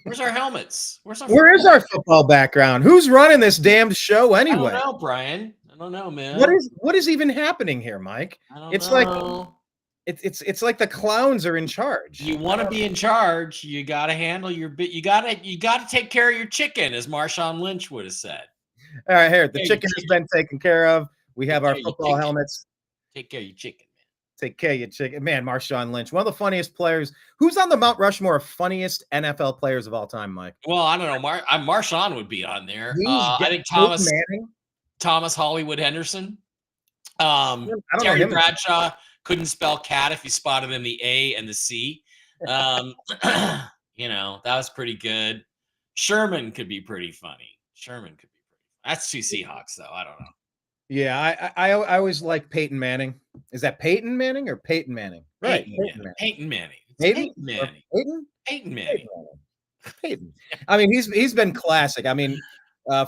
Where's our helmets? Where is our football background? Who's running this damned show anyway? I don't know, Brian. I don't know, man. What is even happening here, Mike? I don't It's know. like it's like the clowns are in charge. You want to be in charge, you got to handle your bit. You got to take care of your chicken, as Marshawn Lynch would have said. All right, here the chicken has been taken care of. We have our football helmets. Take care of your chicken, man. Take care of your chicken, man. Marshawn Lynch, one of the funniest players. Who's on the Mount Rushmore of funniest NFL players of all time, Mike? Well, I don't know. Marshawn would be on there. I think Thomas Hollywood Henderson. Terry Bradshaw couldn't spell cat if you spotted him the A and the C. That was pretty good. Sherman could be pretty funny. That's two Seahawks, though. I don't know. Yeah, I always like Peyton Manning. Is that Peyton Manning or Peyton Manning? Right, Peyton Manning. Peyton Manning. I mean, he's been classic. I mean,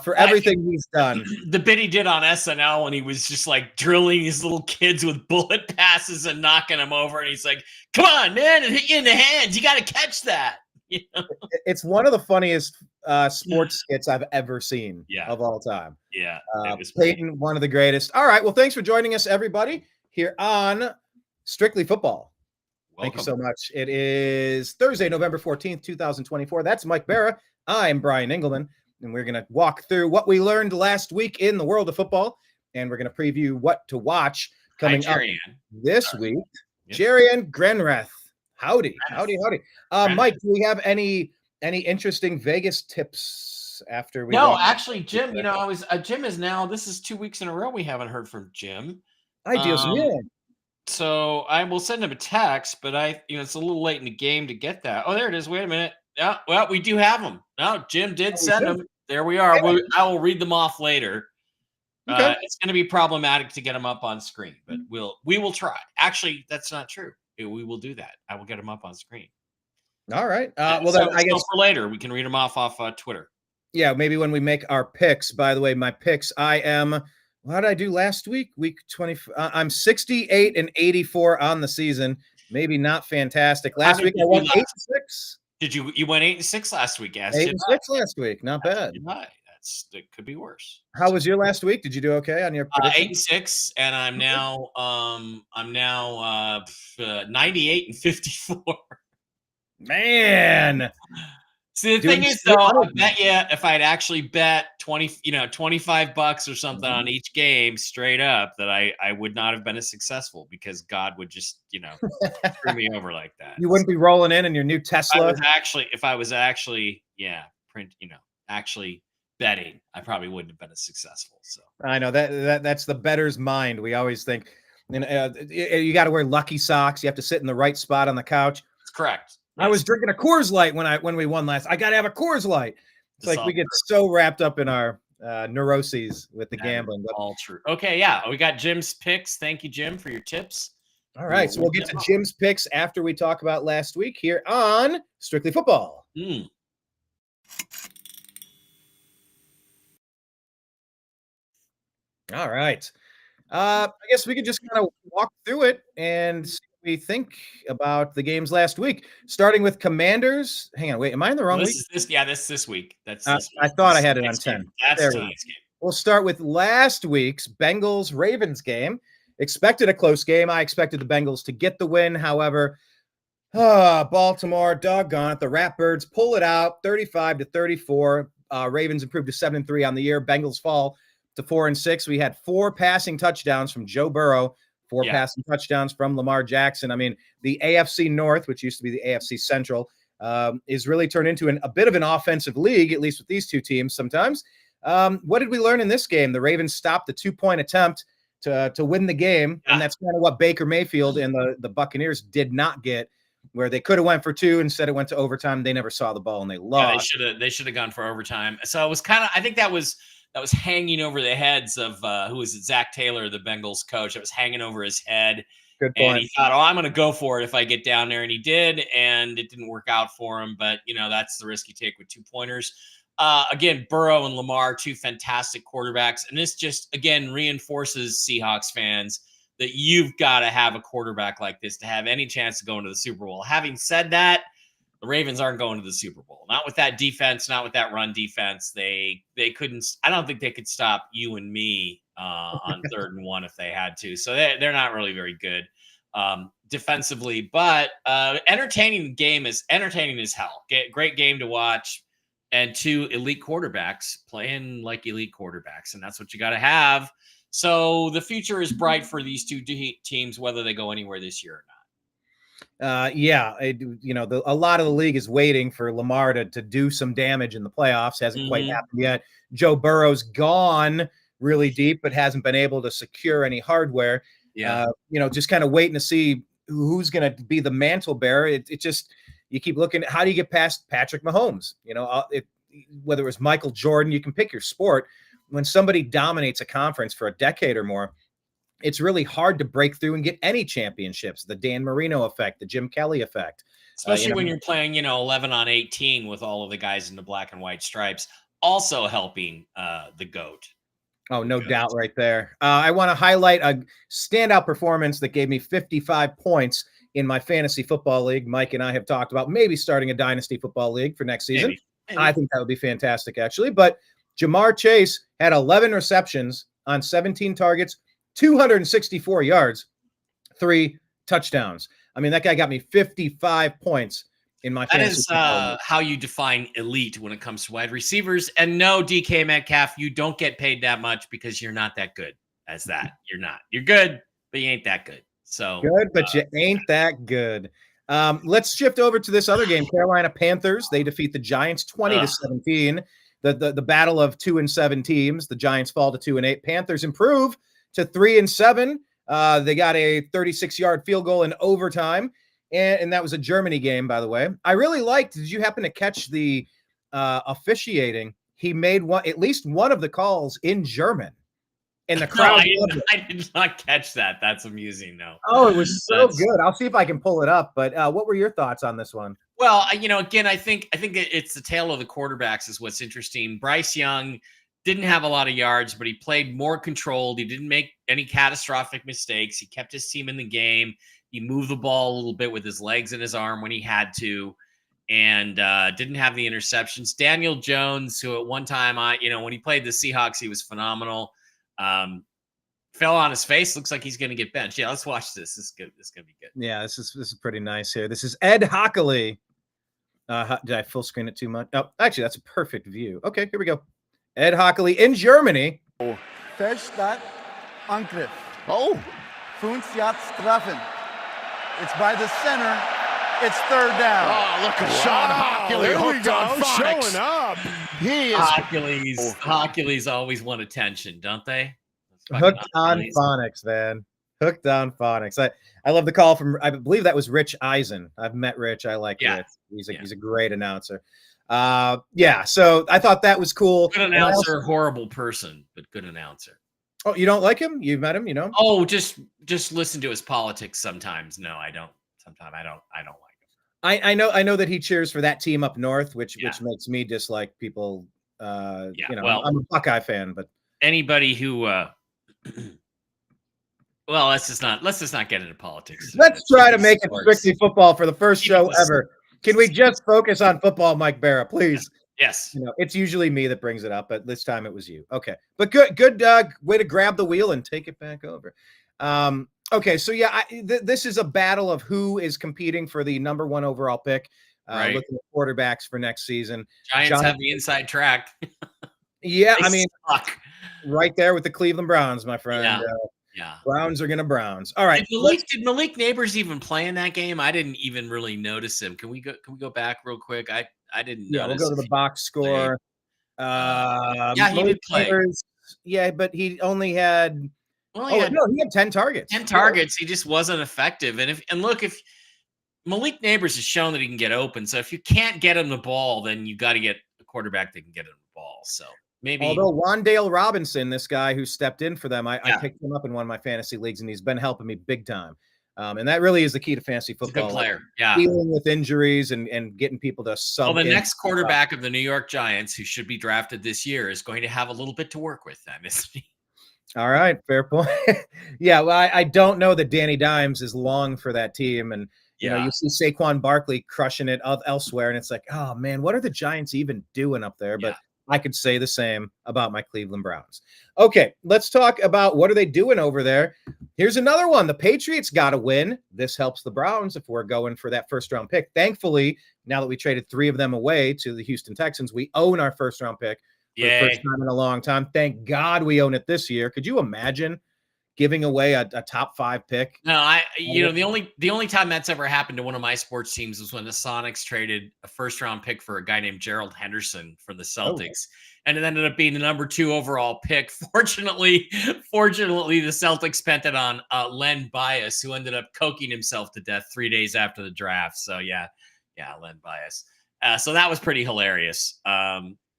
for everything he's done. The bit he did on SNL when he was just like drilling these little kids with bullet passes and knocking them over, and he's like, "Come on, man, and hit you in the hands. You got to catch that." It's one of the funniest sports skits I've ever seen of all time. Yeah, Peyton, one of the greatest. All right, well, thanks for joining us, everybody, here on Strictly Football. Welcome. Thank you so much. It is Thursday, November 14th, 2024. That's Mike Bara. I'm Brian Engelman, and we're going to walk through what we learned last week in the world of football, and we're going to preview what to watch coming up this week. Yep. Jerian Grenrath. Howdy. Mike, do we have any interesting Vegas tips after we? No, actually, Jim. Jim is now. This is 2 weeks in a row we haven't heard from Jim. So I will send him a text, but it's a little late in the game to get that. Oh, there it is. Wait a minute. Yeah, well, we do have them. No, Jim did send them. There we are. I will read them off later. Okay. It's going to be problematic to get them up on screen, but we will try. Actually, that's not true. We will do that. I will get them up on screen. All right. I guess for later we can read them off Twitter. Yeah, maybe when we make our picks. By the way, my picks. What did I do last week? Week 20. I'm 68 and 84 on the season. Maybe not fantastic. Last week I won 8-6. Did you went 8-6 last week? Yes, 8-6 last week. Not bad. It could be worse. How was your last week? Did you do okay on your prediction? 8-6, and I'm now 98 and 54. Man. See, the thing is, though, I bet you if I'd actually bet $25 or something on each game straight up, that I would not have been as successful because God would just, screw me over like that. You wouldn't be rolling in your new Tesla. If I was actually betting, I probably wouldn't have been as successful. So I know that's the bettor's mind. We always think, you got to wear lucky socks. You have to sit in the right spot on the couch. That's correct. I was drinking a Coors Light when we won last. I got to have a Coors Light. It's like we get so wrapped up in our neuroses with the gambling. All true. Okay, yeah, we got Jim's picks. Thank you, Jim, for your tips. All right, so we'll get to Jim's picks after we talk about last week here on Strictly Football. All right. I guess we could just kind of walk through it and see what we think about the games last week. Starting with Commanders. Hang on, wait, am I in the wrong week? This week. That's this week. I thought I had it on 10. That's tonight's game. We'll start with last week's Bengals-Ravens game. Expected a close game. I expected the Bengals to get the win. However, Baltimore, doggone it, the Ratbirds pull it out 35-34. Ravens improved to 7-3 on the year. Bengals fall to 4-6. We had 4 passing touchdowns from Joe Burrow, 4 passing touchdowns from Lamar Jackson. I mean, the AFC North, which used to be the AFC Central, is really turned into a bit of an offensive league, at least with these two teams sometimes. What did we learn in this game? The Ravens stopped the 2-point attempt to win the game, and that's kind of what Baker Mayfield and the Buccaneers did not get, where they could have went for 2. Instead, it went to overtime. They never saw the ball, and they lost. Yeah, they should have gone for overtime. So it was kind of, I think that was hanging over the heads of who was it? Zach Taylor, the Bengals coach. It was hanging over his head. Good point. And he thought, I'm going to go for it if I get down there. And he did, and it didn't work out for him. But, that's the risk you take with 2-pointers. Again, Burrow and Lamar, 2 fantastic quarterbacks. And this just, again, reinforces Seahawks fans that you've got to have a quarterback like this to have any chance to go into the Super Bowl. Having said that, The Ravens aren't going to the Super Bowl. Not with that defense, not with that run defense. They couldn't. I don't think they could stop you and me on 3rd and 1 if they had to. So they're not really very good defensively. But entertaining is entertaining as hell. Great game to watch. And 2 elite quarterbacks playing like elite quarterbacks. And that's what you got to have. So the future is bright for these 2 teams, whether they go anywhere this year or not. A lot of the league is waiting for Lamar to do some damage in the playoffs. Hasn't quite happened yet. Joe Burrow's gone really deep, but hasn't been able to secure any hardware. Yeah. Just kind of waiting to see who's going to be the mantle bearer. It just, you keep looking at how do you get past Patrick Mahomes? Whether it was Michael Jordan, you can pick your sport. When somebody dominates a conference for a decade or more, it's really hard to break through and get any championships. The Dan Marino effect, the Jim Kelly effect. Especially when you're playing, 11 on 18 with all of the guys in the black and white stripes, also helping the GOAT. Oh, no doubt right there. I want to highlight a standout performance that gave me 55 points in my fantasy football league. Mike and I have talked about maybe starting a dynasty football league for next season. Maybe. I think that would be fantastic, actually. But Jamar Chase had 11 receptions on 17 targets, 264 yards, 3 touchdowns. I mean, that guy got me 55 points in my fantasy. That is how you define elite when it comes to wide receivers. And no, DK Metcalf, you don't get paid that much because you're not that good as that. You're not. You're good, but you ain't that good. So good, but you ain't that good. Let's shift over to this other game. Carolina Panthers. They defeat the Giants 20-17. The battle of 2-7 teams. The Giants fall to 2-8. Panthers improve to 3-7. They got a 36-yard field goal in overtime, and that was a Germany game, by the way. I really liked. Did you happen to catch the officiating? He made at least one of the calls in German, and the crowd. No, I did not catch that. That's amusing, though. Oh, it was so good. I'll see if I can pull it up. But what were your thoughts on this one? Well, again, I think it's the tale of the quarterbacks is what's interesting. Bryce Young didn't have a lot of yards, but he played more controlled. He didn't make any catastrophic mistakes. He kept his team in the game. He moved the ball a little bit with his legs and his arm when he had to, and didn't have the interceptions. Daniel Jones, who at one time, when he played the Seahawks, he was phenomenal. Fell on his face. Looks like he's going to get benched. Yeah, let's watch this. This is good. This is going to be good. Yeah, this is pretty nice here. This is Ed Hockley. Did I full screen it too much? Oh, actually, that's a perfect view. Okay, here we go. Ed Hockley in Germany. Fehlstart, Angriff. Oh. 5 Yards treffen. It's by the center. It's 3rd down. Oh, look at Sean Hockley. There we go. Showing up. He is. Hockley's always want attention, don't they? Hooked on phonics, man. Hooked on phonics. I love the call from, I believe that was Rich Eisen. I've met Rich. I like Rich. He's a great announcer. So I thought that was cool. Good announcer, horrible person, but good announcer. Oh, you don't like him? You've met him, Oh, just listen to his politics sometimes. No, I don't. Sometimes I don't like him. I know that he cheers for that team up north, which makes me dislike people. I'm a Buckeye fan, but anybody who well, let's just not get into politics. Let's try to make it strictly football for the first show ever. Can we just focus on football, Mike Bara, please? Yes. It's usually me that brings it up, but this time it was you. Okay. But good way to grab the wheel and take it back over. Okay, so this is a battle of who is competing for the number 1 overall pick. Right. Looking at quarterbacks for next season. Giants have the inside track. Yeah, right there with the Cleveland Browns, my friend. Yeah. Browns are gonna Browns. All right. Did Malik Neighbors even play in that game? I didn't even really notice him. Can we go back real quick? I didn't notice. We'll go to the box score. He did play. Neighbors, but he only had he had 10 targets. 10 targets. He just wasn't effective. And if Malik Neighbors has shown that he can get open, so if you can't get him the ball, then you got to get a quarterback that can get him the ball. So maybe. Although Wan'Dale Robinson, this guy who stepped in for them, I picked him up in one of my fantasy leagues, and he's been helping me big time. And that really is the key to fantasy football. He's a good player. Dealing with injuries and getting people to sub. Well, the next quarterback of the New York Giants, who should be drafted this year, is going to have a little bit to work with then, isn't he? All right, fair point. Well, I don't know that Danny Dimes is long for that team, and You know, you see Saquon Barkley crushing it elsewhere, and it's like, oh man, what are the Giants even doing up there? But I could say the same about my Cleveland Browns. Okay, let's talk about what are they doing over there. Here's another one. The Patriots got to win. This helps the Browns if we're going for that first-round pick. Thankfully, now that we traded 3 of them away to the Houston Texans, we own our first-round pick for the first time in a long time. Thank God we own it this year. Could you imagine giving away a top 5 pick? No, the only time that's ever happened to one of my sports teams was when the Sonics traded a first-round pick for a guy named Gerald Henderson for the Celtics. And it ended up being the number 2 overall pick. Fortunately, the Celtics spent it on Len Bias, who ended up coking himself to death 3 days after the draft. So Len Bias. So that was pretty hilarious.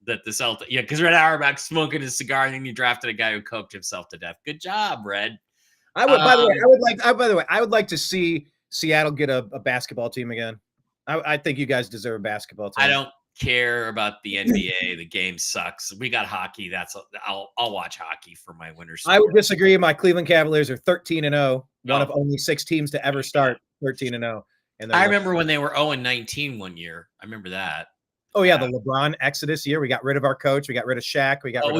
That the Celtics, because Red Auerbach smoking his cigar, and then you drafted a guy who coked himself to death. Good job, Red. I would. I would like to see Seattle get a basketball team again. I think you guys deserve a basketball team. I don't care about the NBA. The game sucks. We got hockey. I'll watch hockey for my winter sport. I would disagree. My Cleveland Cavaliers are 13-0, one of only 6 teams to ever start 13-0. And I remember when they were 0-19 one year. I remember that. Oh yeah, the LeBron Exodus year. We got rid of our coach. We got rid of Shaq. We got. There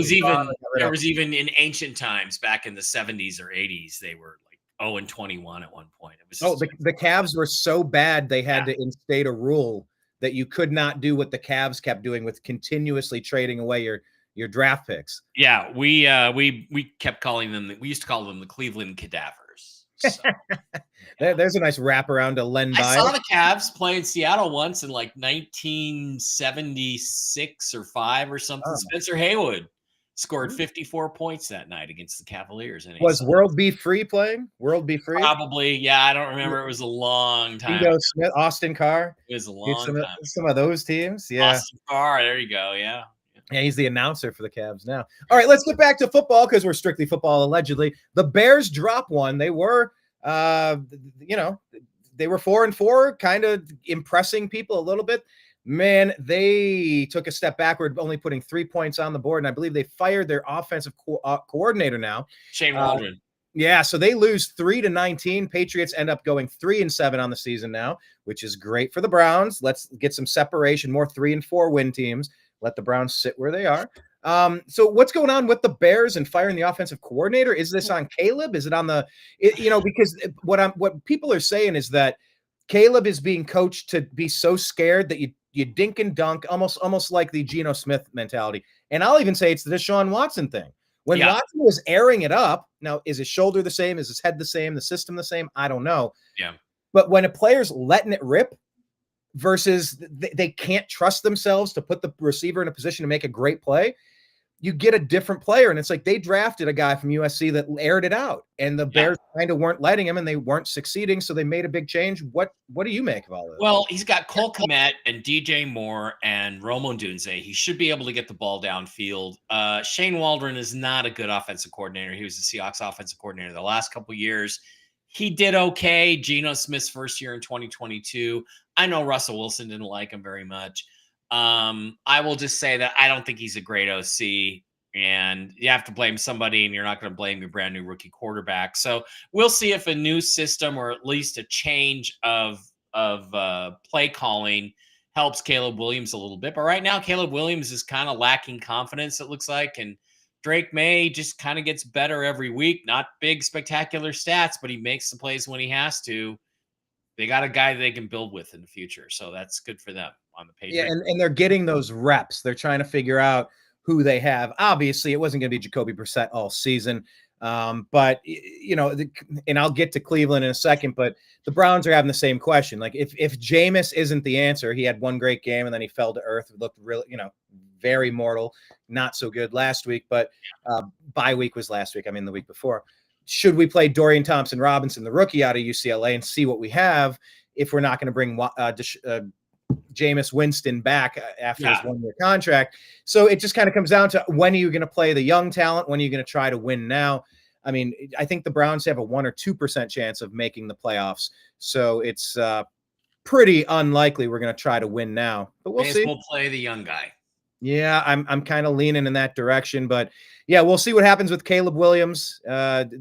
was even in ancient times, back in the 70s or 80s, they were like 0-21 at one point. It was the Cavs were so bad they had to instate a rule that you could not do what the Cavs kept doing with continuously trading away your draft picks. Yeah, we kept calling them. We used to call them the Cleveland Cadavers. So. There's a nice wraparound to Len Bias. I saw the Cavs play in Seattle once in like 1976 or 5 or something. Oh. Spencer Haywood scored 54 points that night against the Cavaliers. Was World B. Free playing? World B. Free? Probably. Yeah, I don't remember. It was a long time. Dingo Smith, Austin Carr. It was a long time. Some of those teams. Yeah. Austin Carr. There you go. Yeah. Yeah, he's the announcer for the Cavs now. All right, let's get back to football because we're strictly football, allegedly. The Bears drop one. They were they were 4-4, kind of impressing people a little bit. Man, they took a step backward, only putting 3 points on the board. And I believe they fired their offensive coordinator now. Shane Waldron. Yeah, so they lose 3-19. Patriots end up going 3-7 on the season now, which is great for the Browns. Let's get some separation, more 3-4 win teams. Let the Browns sit where they are. So what's going on with the Bears and firing the offensive coordinator? Is this on Caleb? Is it on because what people are saying is that Caleb is being coached to be so scared that you dink and dunk, almost like the Geno Smith mentality. And I'll even say it's the Deshaun Watson thing. When Watson was airing it up, now is his shoulder the same? Is his head the same? The system the same? I don't know. Yeah. But when a player's letting it rip versus they can't trust themselves to put the receiver in a position to make a great play, you get a different player. And it's like they drafted a guy from USC that aired it out, and the Bears kind of weren't letting him, and they weren't succeeding. So they made a big change. What do you make of all this? Well, he's got Cole Kmet and DJ Moore and Romo Dunze. He should be able to get the ball downfield. Shane Waldron is not a good offensive coordinator. He was the Seahawks offensive coordinator the last couple of years. He did okay. Geno Smith's first year in 2022. I know Russell Wilson didn't like him very much. I will just say that I don't think he's a great OC, and you have to blame somebody, and you're not going to blame your brand new rookie quarterback. So we'll see if a new system, or at least a change of play calling, helps Caleb Williams a little bit. But right now, Caleb Williams is kind of lacking confidence, it looks like, and Drake May just kind of gets better every week. Not big, spectacular stats, but he makes the plays when he has to. They got a guy they can build with in the future, so that's good for them on the page. Yeah, and they're getting those reps. They're trying to figure out who they have. Obviously, it wasn't going to be Jacoby Brissett all season, but and I'll get to Cleveland in a second. But the Browns are having the same question. Like, if Jameis isn't the answer, he had one great game and then he fell to earth. It looked really, very mortal. Not so good last week, but bye week was last week. I mean, the week before. Should we play Dorian Thompson-Robinson, the rookie out of UCLA, and see what we have if we're not going to bring Jameis Winston back after his one-year contract? So it just kind of comes down to, when are you going to play the young talent? When are you going to try to win now? I mean, I think the Browns have a 1 or 2% chance of making the playoffs. So it's pretty unlikely we're going to try to win now. But we'll see. We'll play the young guy. Yeah, I'm kind of leaning in that direction, but yeah, we'll see what happens with Caleb Williams,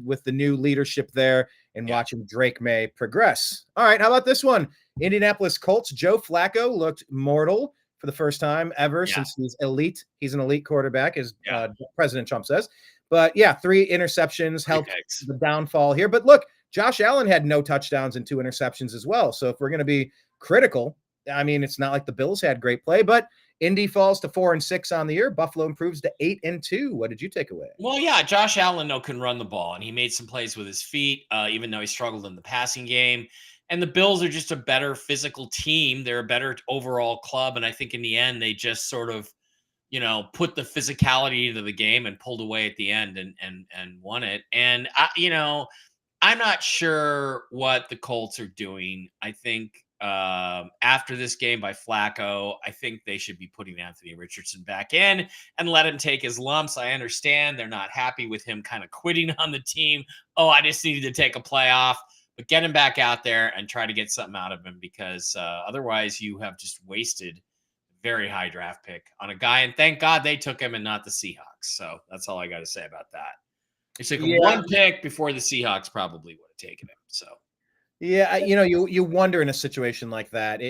with the new leadership there, and watching Drake May progress. All right, how about this one? Indianapolis Colts, Joe Flacco looked mortal for the first time ever since he's elite. He's an elite quarterback, as President Trump says. But yeah, 3 interceptions helped the downfall here. But look, Josh Allen had no touchdowns and 2 interceptions as well. So if we're going to be critical, I mean, it's not like the Bills had great play, but Indy falls to 4-6 on the year. Buffalo improves to 8-2. What did you take away? Well, yeah, Josh Allen can run the ball, and he made some plays with his feet, even though he struggled in the passing game. And the Bills are just a better physical team. They're a better overall club, and I think in the end they just sort of, put the physicality into the game and pulled away at the end and won it. And I'm not sure what the Colts are doing. I think after this game by Flacco, I think they should be putting Anthony Richardson back in and let him take his lumps. I understand they're not happy with him kind of quitting on the team. Oh, I just needed to take a playoff, but get him back out there and try to get something out of him, because otherwise you have just wasted a very high draft pick on a guy. And thank God they took him and not the Seahawks. So that's all I got to say about that. They took one pick before the Seahawks probably would have taken him. So. Yeah, you wonder in a situation like that,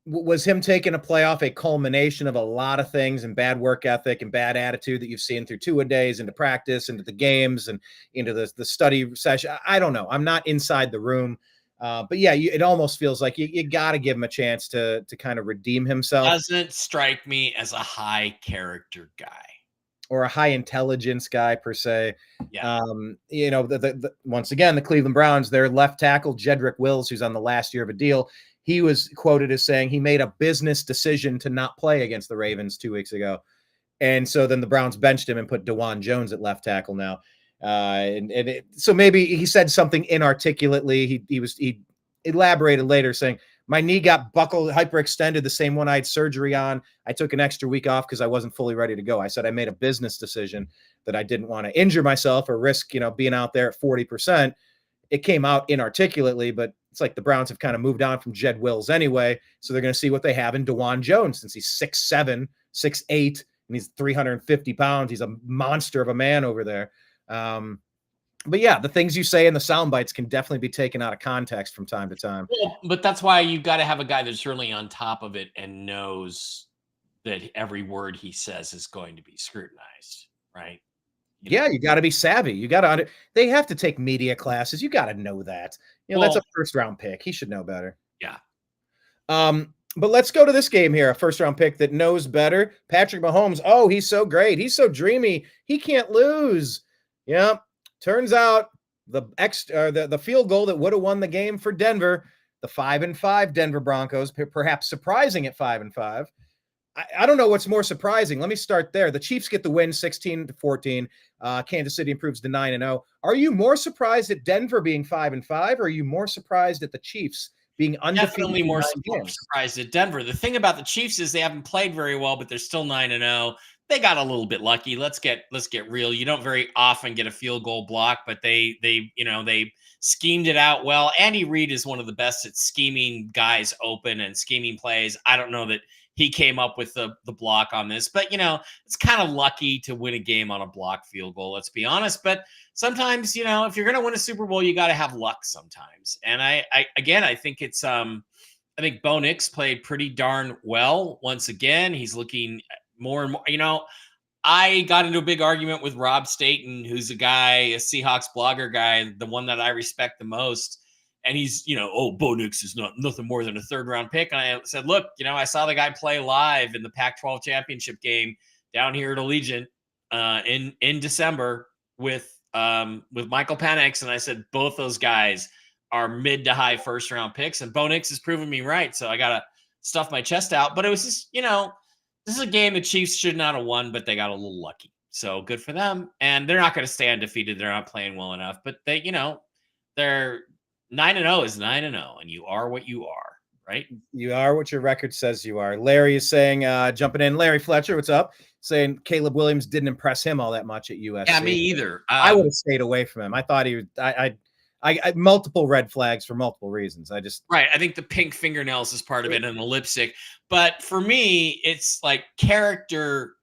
was him taking a playoff a culmination of a lot of things, and bad work ethic and bad attitude that you've seen through 2-a-days into practice, into the games, and into the study session? I don't know. I'm not inside the room. But yeah, it almost feels like you got to give him a chance to kind of redeem himself. Doesn't strike me as a high character guy. Or a high intelligence guy per se. Yeah. Once again, the Cleveland Browns, their left tackle, Jedrick Wills, who's on the last year of a deal, he was quoted as saying he made a business decision to not play against the Ravens 2 weeks ago. And so then the Browns benched him and put DeJuan Jones at left tackle now. So maybe he said something inarticulately. He elaborated later saying, my knee got buckled, hyperextended, the same one I had surgery on. I took an extra week off because I wasn't fully ready to go. I said I made a business decision that I didn't want to injure myself or risk, being out there at 40%. It came out inarticulately, but it's like the Browns have kind of moved on from Jed Wills anyway. So they're going to see what they have in DeJuan Jones, since he's 6'7", 6'8", and he's 350 pounds. He's a monster of a man over there. But yeah, the things you say in the sound bites can definitely be taken out of context from time to time. Well, but that's why you've got to have a guy that's really on top of it and knows that every word he says is going to be scrutinized, right? You got to be savvy. You got to. They have to take media classes. You got to know that. That's a first-round pick. He should know better. Yeah. But let's go to this game here. A first-round pick that knows better. Patrick Mahomes. Oh, he's so great. He's so dreamy. He can't lose. Yeah. Turns out the field goal that would have won the game for Denver, the 5-5 Denver Broncos, perhaps surprising at 5-5. I don't know what's more surprising. Let me start there. The Chiefs get the win 16-14. Kansas City improves to 9-0. Are you more surprised at Denver being 5-5, or are you more surprised at the Chiefs being undefeated? Definitely more surprised at Denver. The thing about the Chiefs is they haven't played very well, but they're still 9-0. They got a little bit lucky. Let's get real. You don't very often get a field goal block, but they schemed it out well. Andy Reid is one of the best at scheming guys open and scheming plays. I don't know that he came up with the block on this, but it's kind of lucky to win a game on a block field goal. Let's be honest. But sometimes, if you're going to win a Super Bowl, you got to have luck sometimes. And I think it's I think Bo Nix played pretty darn well once again. He's looking more and more, I got into a big argument with Rob Staten, who's a Seahawks blogger guy, the one that I respect the most. And he's, Bo Nix is nothing more than a third-round pick. And I said, look, I saw the guy play live in the Pac-12 championship game down here at Allegiant in December with Michael Penix. And I said, both those guys are mid to high first-round picks. And Bo Nix has proven me right. So I got to stuff my chest out. But it was just, this is a game the Chiefs should not have won, but they got a little lucky. So good for them. And they're not going to stay undefeated. They're not playing well enough. But they're 9-0 is 9-0, and you are what you are, right? You are what your record says you are. Larry is saying, jumping in, Larry Fletcher, what's up? Saying Caleb Williams didn't impress him all that much at USC. Yeah, me either. I would have stayed away from him. I thought he was. I multiple red flags for multiple reasons. Right. I think the pink fingernails is part of it and the lipstick. But for me, it's like character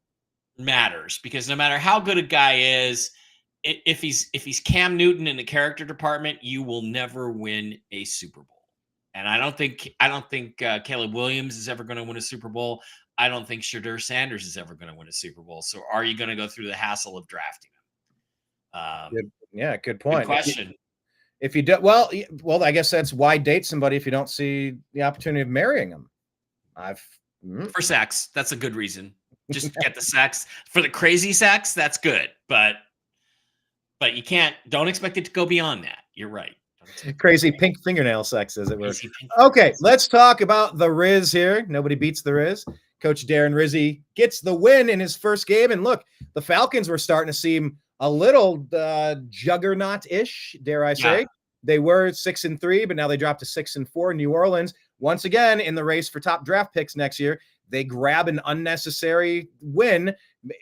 matters, because no matter how good a guy is, if he's Cam Newton in the character department, you will never win a Super Bowl. And I don't think Caleb Williams is ever going to win a Super Bowl. I don't think Shadur Sanders is ever going to win a Super Bowl. So are you going to go through the hassle of drafting him? Good point. Good question. If you do, well, I guess that's why date somebody if you don't see the opportunity of marrying them. For sex, that's a good reason. Just get the sex. For the crazy sex, that's good. But you don't expect it to go beyond that. You're right. Crazy pink fingernail sex, as it were. Okay, let's talk about the Riz here. Nobody beats the Riz. Coach Darren Rizzi gets the win in his first game. And look, the Falcons were starting to seem a little juggernaut-ish, dare I say. Yeah. They were 6-3, but now they dropped to 6-4. New Orleans, once again, in the race for top draft picks next year, they grab an unnecessary win,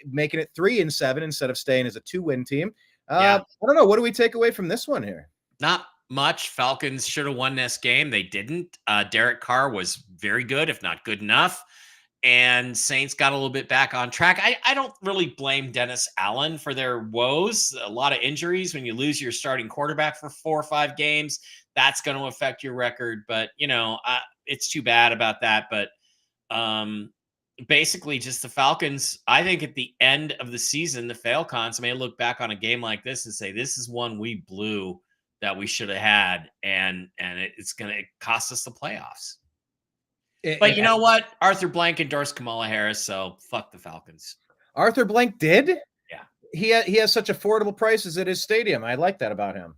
making it 3-7 instead of staying as a 2-win team. I don't know. What do we take away from this one here? Not much. Falcons should have won this game. They didn't. Derek Carr was very good, if not good enough. And Saints got a little bit back on track. I don't really blame Dennis Allen for their woes. A lot of injuries. When you lose your starting quarterback for 4 or 5 games, that's going to affect your record. But, it's too bad about that. But basically just the Falcons, I think at the end of the season, the Falcons may look back on a game like this and say, this is one we blew that we should have had. And it's going to cost us the playoffs. But you know what? Arthur Blank endorsed Kamala Harris, so fuck the Falcons. Arthur Blank did? Yeah. He has such affordable prices at his stadium. I like that about him.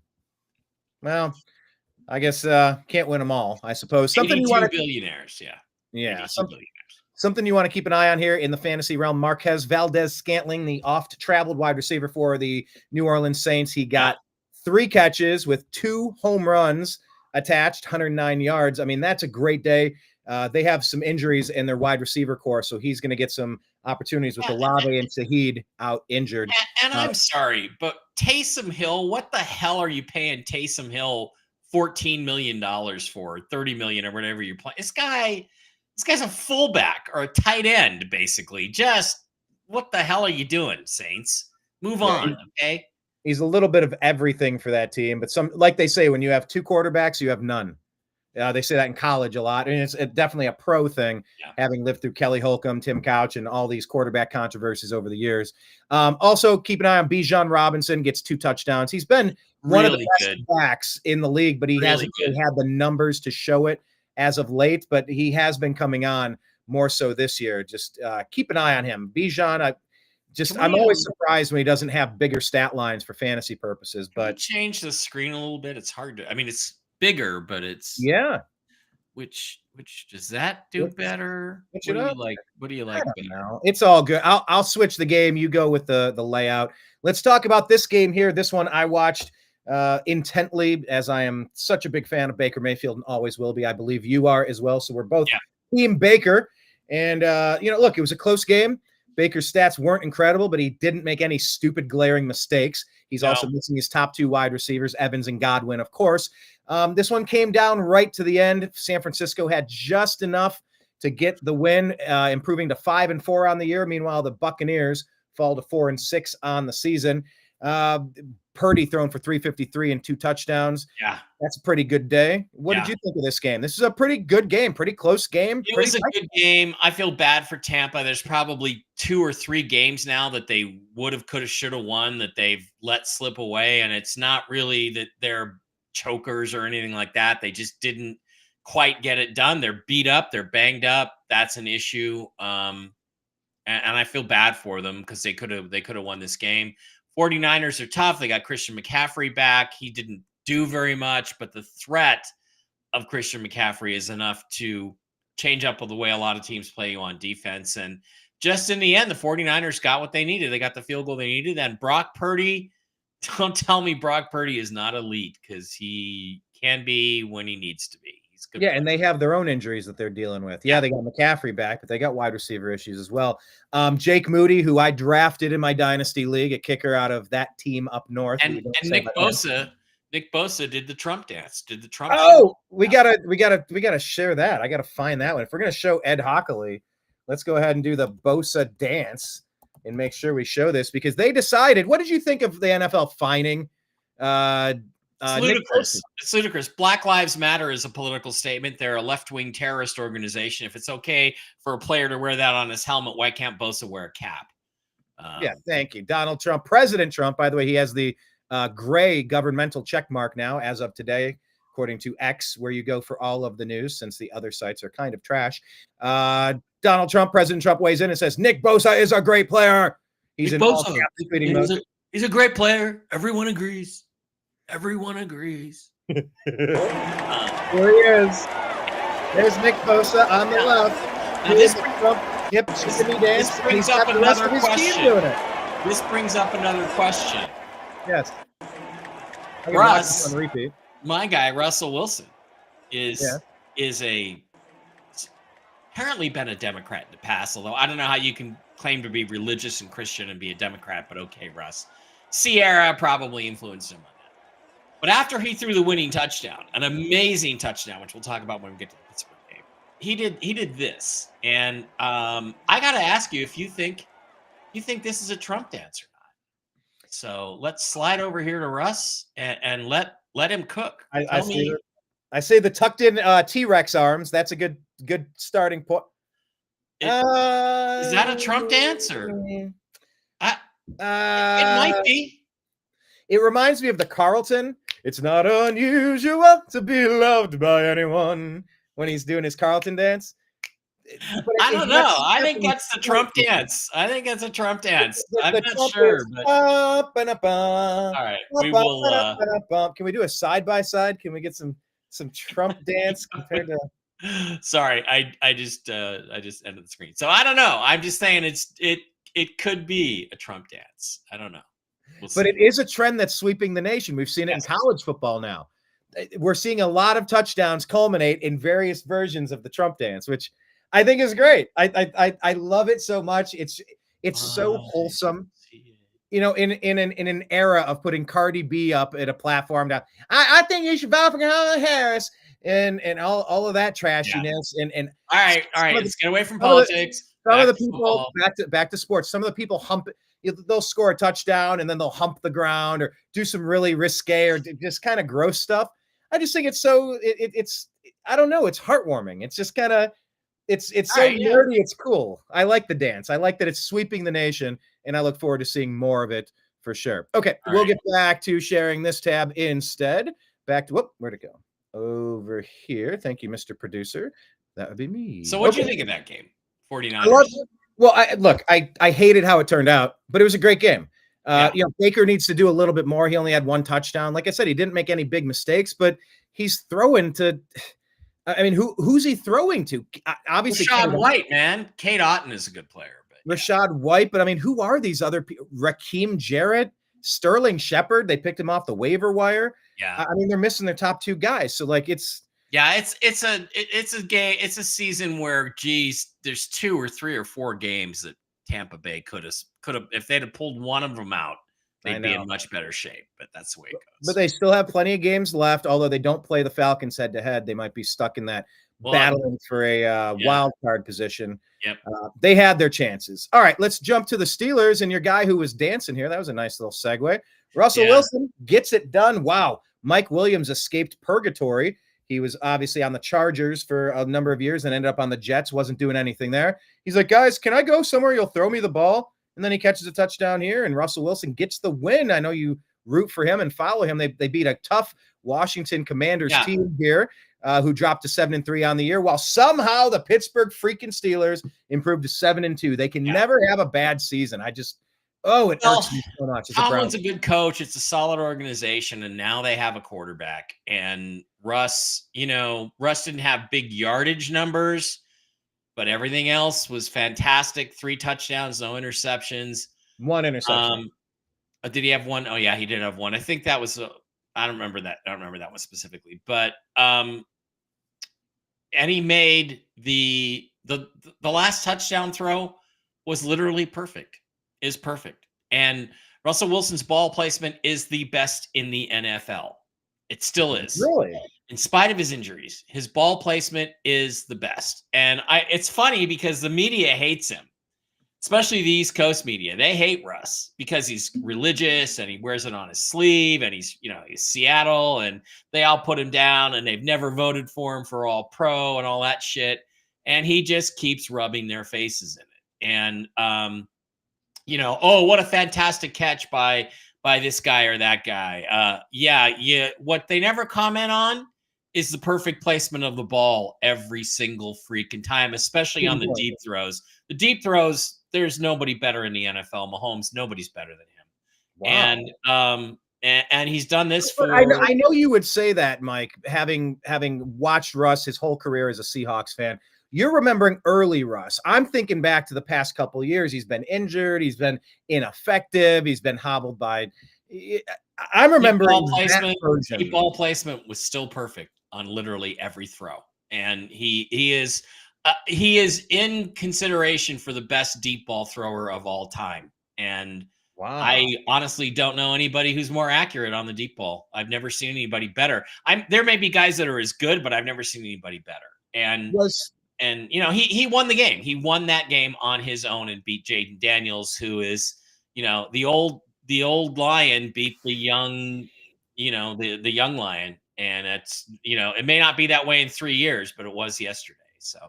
Well, I guess can't win them all, I suppose. Something you want to billionaires, yeah. Yeah. Something you want to keep an eye on here in the fantasy realm. Marquez Valdez-Scantling, the oft-traveled wide receiver for the New Orleans Saints. He got 3 catches with 2 home runs attached, 109 yards. I mean, that's a great day. They have some injuries in their wide receiver core, so he's going to get some opportunities with Olave and Saheed out injured. And I'm sorry, but Taysom Hill, what the hell are you paying Taysom Hill $14 million for, $30 million or whatever you're playing? This guy's a fullback or a tight end, basically. Just what the hell are you doing, Saints? Move on, okay? He's a little bit of everything for that team, but like they say, when you have 2 quarterbacks, you have none. They say that in college a lot, and it's definitely a pro thing, having lived through Kelly Holcomb, Tim Couch, and all these quarterback controversies over the years. Also, keep an eye on Bijan Robinson, gets 2 touchdowns. He's been one of the best backs in the league, but he hasn't really had the numbers to show it as of late, but he has been coming on more so this year. Just keep an eye on him. Bijan, I'm always surprised when he doesn't have bigger stat lines for fantasy purposes. But change the screen a little bit. It's hard to. I mean, it's bigger, but it's Which does that do better? What do you like? What do you like? It's all good. I'll switch the game. You go with the layout. Let's talk about this game here. This one I watched intently, as I am such a big fan of Baker Mayfield and always will be. I believe you are as well. So we're both Team Baker. And look, it was a close game. Baker's stats weren't incredible, but he didn't make any stupid glaring mistakes. He's also missing his top 2 wide receivers, Evans and Godwin, of course. This one came down right to the end. San Francisco had just enough to get the win, improving to 5-4 on the year. Meanwhile, the Buccaneers fall to 4-6 on the season. Purdy thrown for 353 and 2 touchdowns. Yeah. That's a pretty good day. What did you think of this game? This is a pretty good game, pretty close game. It was a good game. I feel bad for Tampa. There's probably 2 or 3 games now that they would have, could have, should have won that they've let slip away. And it's not really that they're chokers or anything like that. They just didn't quite get it done. They're beat up. They're banged up. That's an issue. And I feel bad for them because they could have won this game. 49ers are tough. They got Christian McCaffrey back. He didn't do very much, but the threat of Christian McCaffrey is enough to change up the way a lot of teams play you on defense. And just in the end, the 49ers got what they needed. They got the field goal they needed. And Brock Purdy, don't tell me Brock Purdy is not elite, because he can be when he needs to be. Yeah, and they have their own injuries that they're dealing with. Yeah, they got McCaffrey back, but they got wide receiver issues as well. Jake Moody, who I drafted in my Dynasty League, a kicker out of that team up north. And Nick Bosa Nick Bosa did the Trump dance. Did the Trump? Oh, we gotta share that. I gotta find that one. If we're gonna show Ed Hockley, let's go ahead and do the Bosa dance and make sure we show this because they decided. What did you think of the NFL fining? It's ludicrous. It's ludicrous. Black Lives Matter is a political statement. They're a left-wing terrorist organization. If it's okay for a player to wear that on his helmet, why can't Bosa wear a cap? Yeah, thank you. Donald Trump, President Trump, by the way, he has the gray governmental check mark now as of today, according to X, where you go for all of the news since the other sites are kind of trash. Donald Trump, President Trump weighs in and says, Nick Bosa is a great player. He's in all caps tweeting mode. He's a great player. Everyone agrees. Everyone agrees. Here he is. There's Nick Bosa on the left. Now this brings up another question. This brings up another question. Yes. Russ, on repeat. My guy Russell Wilson is apparently been a Democrat in the past. Although I don't know how you can claim to be religious and Christian and be a Democrat. But okay, Russ. Sierra probably influenced him on that. But after he threw the winning touchdown, an amazing touchdown, which we'll talk about when we get to the Pittsburgh game, he did this, and I got to ask you if you think this is a Trump dance or not. So let's slide over here to Russ and let him cook. I say the tucked in T-Rex arms. That's a good starting point. Is that a Trump dance or? It might be. It reminds me of the Carlton. It's not unusual to be loved by anyone when he's doing his Carlton dance. I don't know. I think that's the Trump dance. I'm not sure. But... All right, we will. Can we do a side by side? Can we get some Trump dance compared to? Sorry, I just ended the screen. So I don't know. I'm just saying it could be a Trump dance. I don't know. But it is a trend that's sweeping the nation. We've seen it in college football now. We're seeing a lot of touchdowns culminate in various versions of the Trump dance, which I think is great. I love it so much. It's so wholesome. You know, in an era of putting Cardi B up at a platform now, I think you should vote for Kamala Harris and all of that trashiness. Yeah. And all right, let's get away from politics. Some of the people back to sports. Some of the people hump it. They'll score a touchdown and then they'll hump the ground or do some really risque or just kind of gross stuff. I just think it's I don't know. It's heartwarming. It's just kind of, it's so nerdy. It's cool. I like the dance. I like that it's sweeping the nation and I look forward to seeing more of it for sure. Okay. We'll get back to sharing this tab instead. Back to, where'd it go? Over here. Thank you, Mr. Producer. That would be me. So what'd you think of that game? 49ers. I loved it. Well, I hated how it turned out, but it was a great game. You know, Baker needs to do a little bit more. He only had one touchdown. Like I said, he didn't make any big mistakes, but he's throwing to. I mean, who's he throwing to? Obviously, Rachaad White, man. Kate Otten is a good player, but Rachaad White. But I mean, who are these other people? Raheem Jarrett, Sterling Shepard. They picked him off the waiver wire. Yeah, I mean, they're missing their top two guys. So like, it's a game. It's a season where, there's 2 or 3 or 4 games that Tampa Bay could have if they'd have pulled one of them out, they'd be in much better shape. But that's the way it goes. But they still have plenty of games left. Although they don't play the Falcons head to head, they might be stuck in that battling for a wild card position. Yep. They had their chances. All right, let's jump to the Steelers and your guy who was dancing here. That was a nice little segue. Russell Wilson gets it done. Wow. Mike Williams escaped purgatory. He was obviously on the Chargers for a number of years and ended up on the Jets, wasn't doing anything there. He's like, guys, can I go somewhere? You'll throw me the ball. And then he catches a touchdown here, and Russell Wilson gets the win. I know you root for him and follow him. They beat a tough Washington Commanders team here who dropped to 7-3 on the year, while somehow the Pittsburgh freaking Steelers improved to 7-2. They can never have a bad season. It hurts me so much. Tomlin's a good coach. It's a solid organization, and now they have a quarterback. And Russ didn't have big yardage numbers, but everything else was fantastic. 3 touchdowns, no interceptions. 1 interception. Did he have 1? Oh yeah, he did have 1. I think that was I don't remember that. I don't remember that one specifically, but and he made the last touchdown throw was literally perfect. And Russell Wilson's ball placement is the best in the NFL. It still is. Really? In spite of his injuries, his ball placement is the best. And it's funny because the media hates him, especially the East Coast media. They hate Russ because he's religious and he wears it on his sleeve and he's Seattle and they all put him down and they've never voted for him for all pro and all that shit. And he just keeps rubbing their faces in it. And, oh, what a fantastic catch by this guy or that guy. Yeah. What they never comment on is the perfect placement of the ball every single freaking time, especially on the deep throws. The deep throws, there's nobody better in the NFL. Mahomes, nobody's better than him. Wow. And he's done this for. I know you would say that, Mike, having watched Russ his whole career as a Seahawks fan. You're remembering early Russ. I'm thinking back to the past couple of years. He's been injured. He's been ineffective. He's been hobbled by. I'm remembering deep ball placement was still perfect on literally every throw, and he is in consideration for the best deep ball thrower of all time. And wow. I honestly don't know anybody who's more accurate on the deep ball. I've never seen anybody better. There may be guys that are as good, but I've never seen anybody better. And he won the game. He won that game on his own and beat Jaden Daniels, who is, the old lion beat the young, the young lion. And it's, it may not be that way in 3 years, but it was yesterday. So,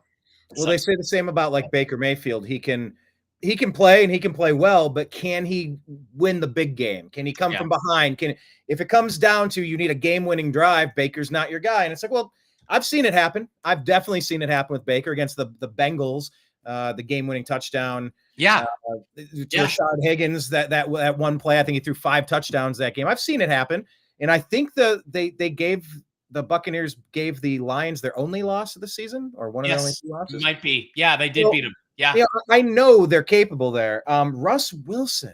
they say the same about like Baker Mayfield. He can play and he can play well, but can he win the big game? Can he come from behind? If it comes down to you need a game-winning drive, Baker's not your guy. And it's like, well, I've seen it happen. I've definitely seen it happen with Baker against the Bengals, the game-winning touchdown. Yeah. Rashad Higgins, that one play, I think he threw 5 touchdowns that game. I've seen it happen. And I think the Buccaneers gave the Lions their only loss of the season, or one of their only 2 losses. Might be. Yeah, they did beat them. Yeah. I know they're capable there. Russ Wilson,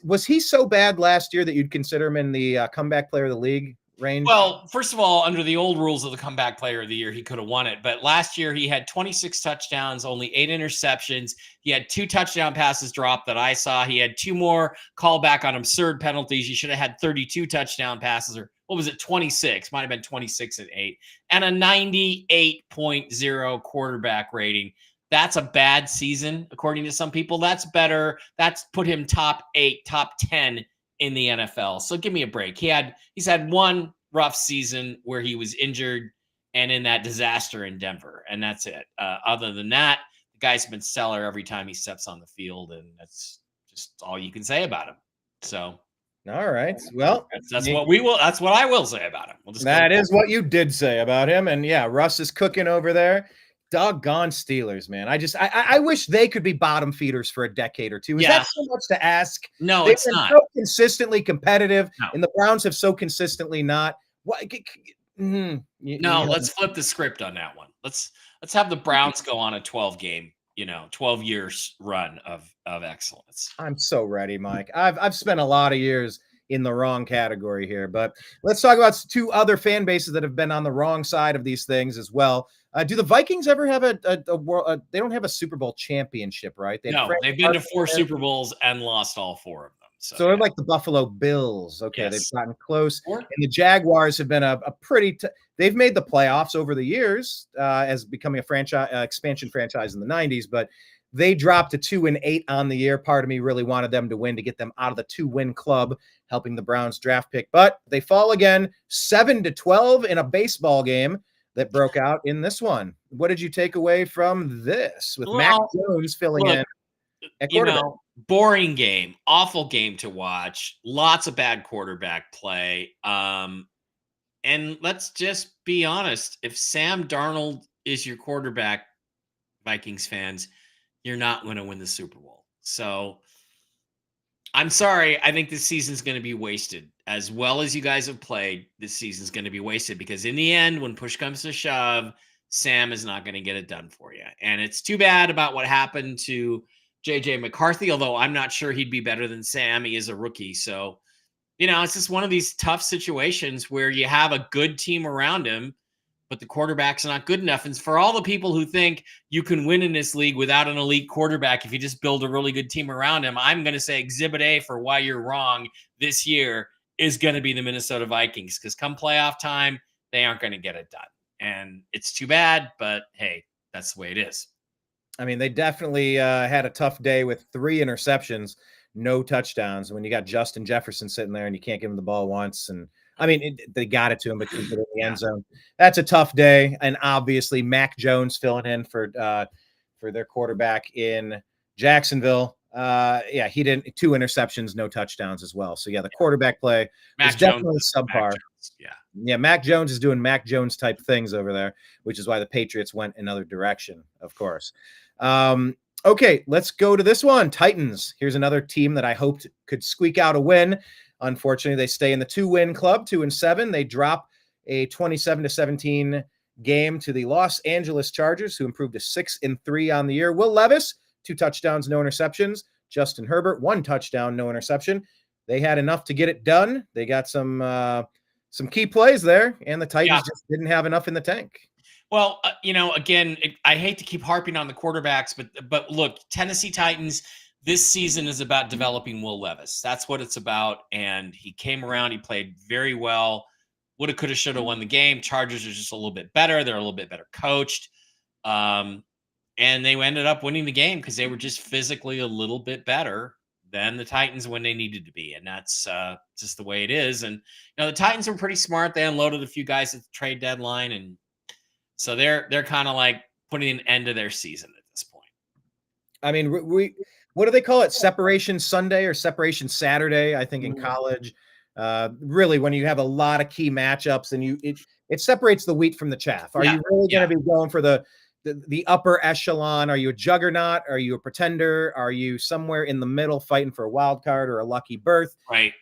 was he so bad last year that you'd consider him in the comeback player of the league range? Well, first of all, under the old rules of the comeback player of the year, he could have won it. But last year he had 26 touchdowns, only 8 interceptions. He had 2 touchdown passes dropped that I saw. He had 2 more callback on absurd penalties. He should have had 32 touchdown passes, or what was it? 26, might've been 26 and 8, and a 98.0 quarterback rating. That's a bad season. According to some people, that's better. That's put him top 8, top 10 in the NFL. So give me a break. He's had one rough season where he was injured and in that disaster in Denver, and that's it. Other than that, the guy's been stellar every time he steps on the field, and that's just all you can say about him. So, all right. Well, that's what I will say about him. That is what you did say about him, and yeah, Russ is cooking over there. Doggone Steelers, man. I wish they could be bottom feeders for a decade or two. Is that so much to ask? No, it's not. So consistently competitive, and the Browns have so consistently not. What? Let's flip the script on that one. Let's have the Browns go on a 12-game, 12 years run of excellence. I'm so ready, Mike. I've spent a lot of years in the wrong category here, but let's talk about 2 other fan bases that have been on the wrong side of these things as well. Do the Vikings ever have they don't have a Super Bowl championship, right? They've been to 4 Super Bowls and lost all 4 of them. So they're like the Buffalo Bills. Okay, yes. They've gotten close. 4? And the Jaguars have been a pretty they've made the playoffs over the years as becoming a franchise expansion franchise in the 90s, but they dropped to 2-8 on the year. Part of me really wanted them to win to get them out of the 2-win club, helping the Browns draft pick. But they fall again 7-12 in a baseball game that broke out in this one. What did you take away from this with Mac Jones filling in at quarterback? Boring game, awful game to watch, lots of bad quarterback play. And let's just be honest, if Sam Darnold is your quarterback, Vikings fans, you're not going to win the Super Bowl. So I'm sorry. I think this season's going to be wasted. As well as you guys have played, this season's going to be wasted because in the end, when push comes to shove, Sam is not going to get it done for you. And it's too bad about what happened to JJ McCarthy, although I'm not sure he'd be better than Sam. He is a rookie. So, it's just one of these tough situations where you have a good team around him, but the quarterback's not good enough. And for all the people who think you can win in this league without an elite quarterback if you just build a really good team around him, I'm going to say exhibit A for why you're wrong this year is going to be the Minnesota Vikings, because come playoff time, they aren't going to get it done. And it's too bad, but hey, that's the way it is. I mean, they definitely had a tough day with 3 interceptions, no touchdowns. When you got Justin Jefferson sitting there and you can't give him the ball once, and I mean, they got it to him, but couldn't put it in the end zone. That's a tough day. And obviously, Mac Jones filling in for their quarterback in Jacksonville. He didn't 2 interceptions, no touchdowns as well. So the quarterback play is definitely subpar. Mac Jones is doing Mac Jones type things over there, which is why the Patriots went another direction, of course. Okay, let's go to this one. Titans. Here's another team that I hoped could squeak out a win. Unfortunately, they stay in the 2-win club, 2-7. They drop a 27-17 game to the Los Angeles Chargers, who improved to 6-3 on the year. Will Levis, 2 touchdowns, no interceptions. Justin Herbert, 1 touchdown, no interception. They had enough to get it done. They got some key plays there, and the Titans just didn't have enough in the tank. Well, again, I hate to keep harping on the quarterbacks, but look, Tennessee Titans, this season is about developing Will Levis. That's what it's about, and he came around. He played very well. Woulda, coulda, shoulda won the game. Chargers are just a little bit better. They're a little bit better coached. And they ended up winning the game because they were just physically a little bit better than the Titans when they needed to be. And that's just the way it is. And, the Titans were pretty smart. They unloaded a few guys at the trade deadline. And so they're kind of like putting an end to their season at this point. I mean, what do they call it? Separation Sunday or Separation Saturday, I think, in college. Really, when you have a lot of key matchups and it separates the wheat from the chaff. Are you really going to be going for the upper echelon? Are you a juggernaut? Are you a pretender? Are you somewhere in the middle fighting for a wild card or a lucky berth? Right.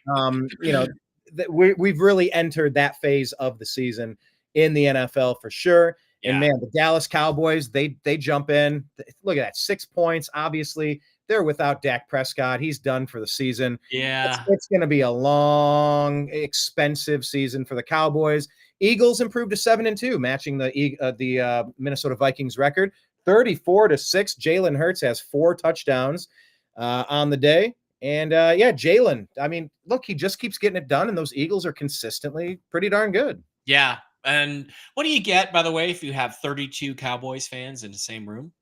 We've really entered that phase of the season in the NFL for sure. Yeah. And man, the Dallas Cowboys, they jump in. Look at that, 6 points. Obviously, they're without Dak Prescott. He's done for the season. Yeah. It's going to be a long, expensive season for the Cowboys. Eagles improved to 7-2, matching the Minnesota Vikings record, 34-6. Jalen Hurts has 4 touchdowns on the day. And Jalen, I mean, look, he just keeps getting it done, and those Eagles are consistently pretty darn good. Yeah. And what do you get, by the way, if you have 32 Cowboys fans in the same room?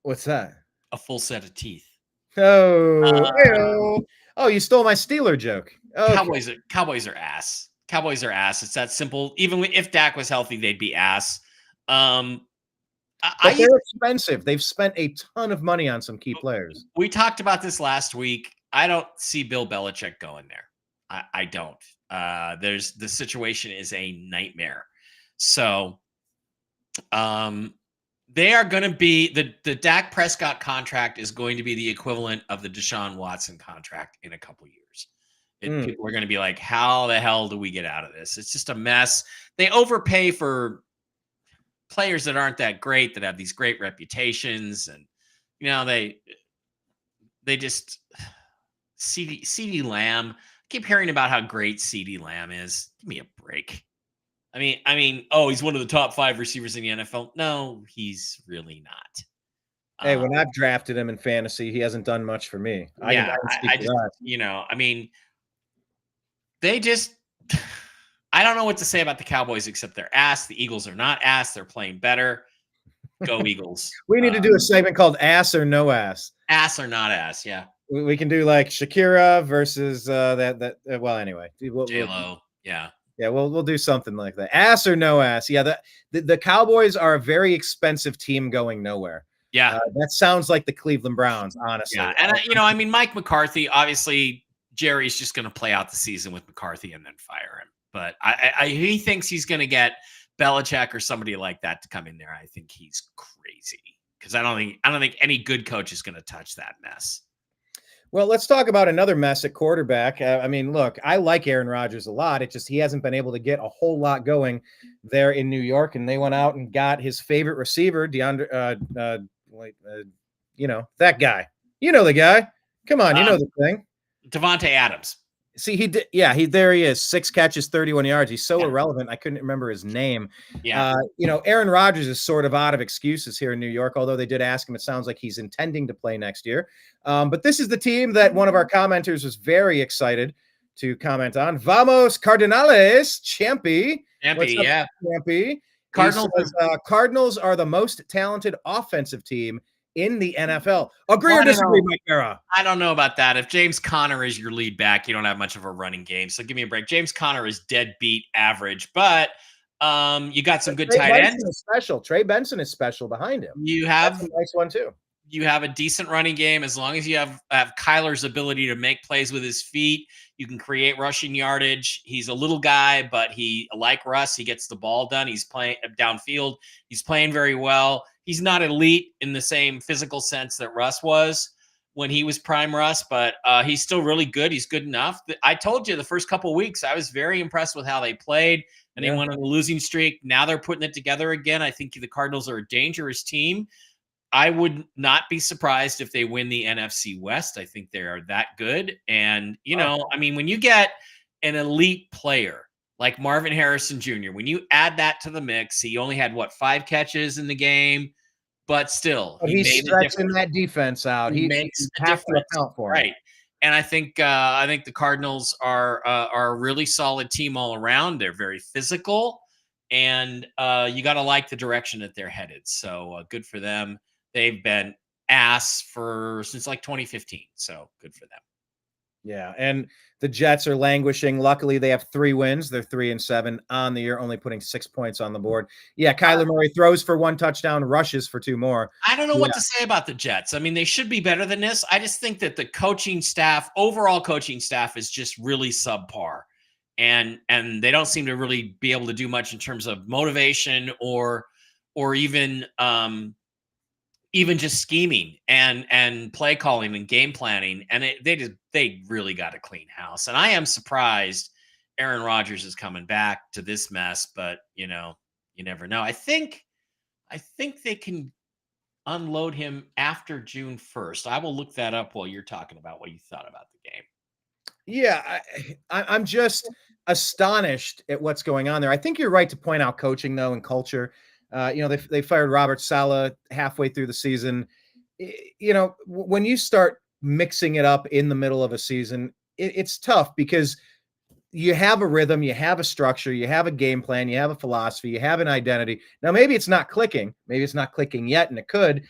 What's that? A full set of teeth. Oh, you stole my Steeler joke. Okay. Cowboys are ass. Cowboys are ass. It's that simple. Even if Dak was healthy, they'd be ass. They're expensive. They've spent a ton of money on some key players. We talked about this last week. I don't see Bill Belichick going there. I don't. The situation is a nightmare. So, they are going to be the Dak Prescott contract is going to be the equivalent of the Deshaun Watson contract in a couple years. People are going to be like, how the hell do we get out of this? It's just a mess. They overpay for players that aren't that great, that have these great reputations. And, they just CeeDee Lamb. I keep hearing about how great CeeDee Lamb is. Give me a break. I mean, he's one of the top 5 receivers in the NFL. No, he's really not. Hey, when I've drafted him in fantasy, he hasn't done much for me. They just, I don't know what to say about the Cowboys except they're ass. The Eagles are not ass. They're playing better. Go Eagles. We need to do a segment called Ass or No Ass. Ass or not ass, yeah. We can do like Shakira versus well, anyway. J-Lo, yeah. Yeah, we'll do something like that. Ass or no ass. Yeah, the Cowboys are a very expensive team going nowhere. Yeah. That sounds like the Cleveland Browns, honestly. Yeah, and Mike McCarthy, obviously, Jerry's just going to play out the season with McCarthy and then fire him. But he thinks he's going to get Belichick or somebody like that to come in there. I think he's crazy because I don't think any good coach is going to touch that mess. Well, let's talk about another mess at quarterback. Look, I like Aaron Rodgers a lot. It's just he hasn't been able to get a whole lot going there in New York, and they went out and got his favorite receiver, that guy. You know the guy. Come on, you know the thing. Devontae Adams. See, he did. Yeah, there he is. 6 catches, 31 yards. He's so irrelevant. I couldn't remember his name. Yeah. Aaron Rodgers is sort of out of excuses here in New York, although they did ask him. It sounds like he's intending to play next year. But this is the team that one of our commenters was very excited to comment on. Vamos Cardinales, Champy. Champy, yeah. Champy. Cardinals, Cardinals are the most talented offensive team in the NFL. Agree or disagree, Mike Bara? I don't know about that. If James Conner is your lead back, you don't have much of a running game. So give me a break. James Conner is deadbeat average, but you got some good tight ends. Special. Trey Benson is special behind him. You have a nice one too. You have a decent running game as long as you have Kyler's ability to make plays with his feet. You can create rushing yardage. He's a little guy, but he, like Russ, he gets the ball done. He's playing downfield. He's playing very well. He's not elite in the same physical sense that Russ was when he was prime Russ, but he's still really good. He's good enough. I told you the first couple of weeks, I was very impressed with how they played, and they went on a losing streak. Now they're putting it together again. I think the Cardinals are a dangerous team. I would not be surprised if they win the NFC West. I think they are that good. And, I mean, when you get an elite player like Marvin Harrison Jr., when you add that to the mix, he only had, 5 catches in the game, but still. He's stretching that defense out. He makes a difference. Right. And I think the Cardinals are a really solid team all around. They're very physical, and you got to like the direction that they're headed. So good for them. They've been ass since like 2015. So good for them. Yeah. And the Jets are languishing. Luckily, they have 3 wins. They're 3-7 on the year, only putting 6 points on the board. Yeah. Kyler Murray throws for 1 touchdown, rushes for 2 more. I don't know what to say about the Jets. I mean, they should be better than this. I just think that the overall coaching staff is just really subpar. And they don't seem to really be able to do much in terms of motivation or even just scheming and play calling and game planning. And they really got a clean house. And I am surprised Aaron Rodgers is coming back to this mess, but you never know. I think they can unload him after June 1st. I will look that up while you're talking about what you thought about the game. Yeah. I'm just astonished at what's going on there. I think you're right to point out coaching though, and culture. They fired Robert Saleh halfway through the season. When you start mixing it up in the middle of a season, it's tough because you have a rhythm, you have a structure, you have a game plan, you have a philosophy, you have an identity. Now, maybe it's not clicking. Maybe it's not clicking yet, and it could.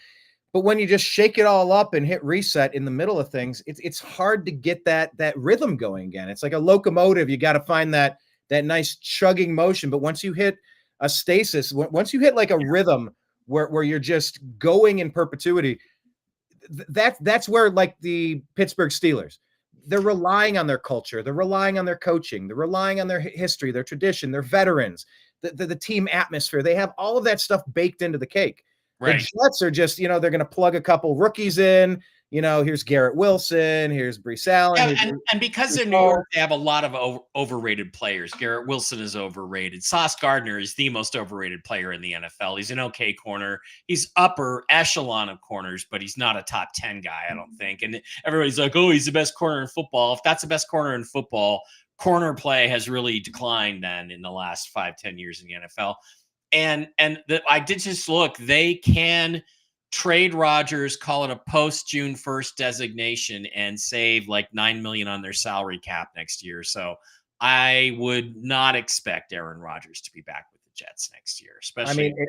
But when you just shake it all up and hit reset in the middle of things, it's hard to get that rhythm going again. It's like a locomotive. You got to find that nice chugging motion. But once you hit a stasis, once you hit like a rhythm where you're just going in perpetuity, that's where, like the Pittsburgh Steelers, they're relying on their culture, they're relying on their coaching, they're relying on their history, their tradition, their veterans, the team atmosphere. They have all of that stuff baked into the cake. Right. The Jets are just, they're going to plug a couple rookies in. Here's Garrett Wilson, here's Breece Allen. Yeah, and because in New York, they have a lot of overrated players. Garrett Wilson is overrated. Sauce Gardner is the most overrated player in the NFL. He's an okay corner. He's upper echelon of corners, but he's not a top 10 guy, I don't think. And everybody's like, oh, he's the best corner in football. If that's the best corner in football, corner play has really declined then in the last 5-10 years in the NFL. And I did just look, they can trade Rodgers, call it a post June 1st designation, and save like $9 million on their salary cap next year. So I would not expect Aaron Rodgers to be back with the Jets next year, especially if they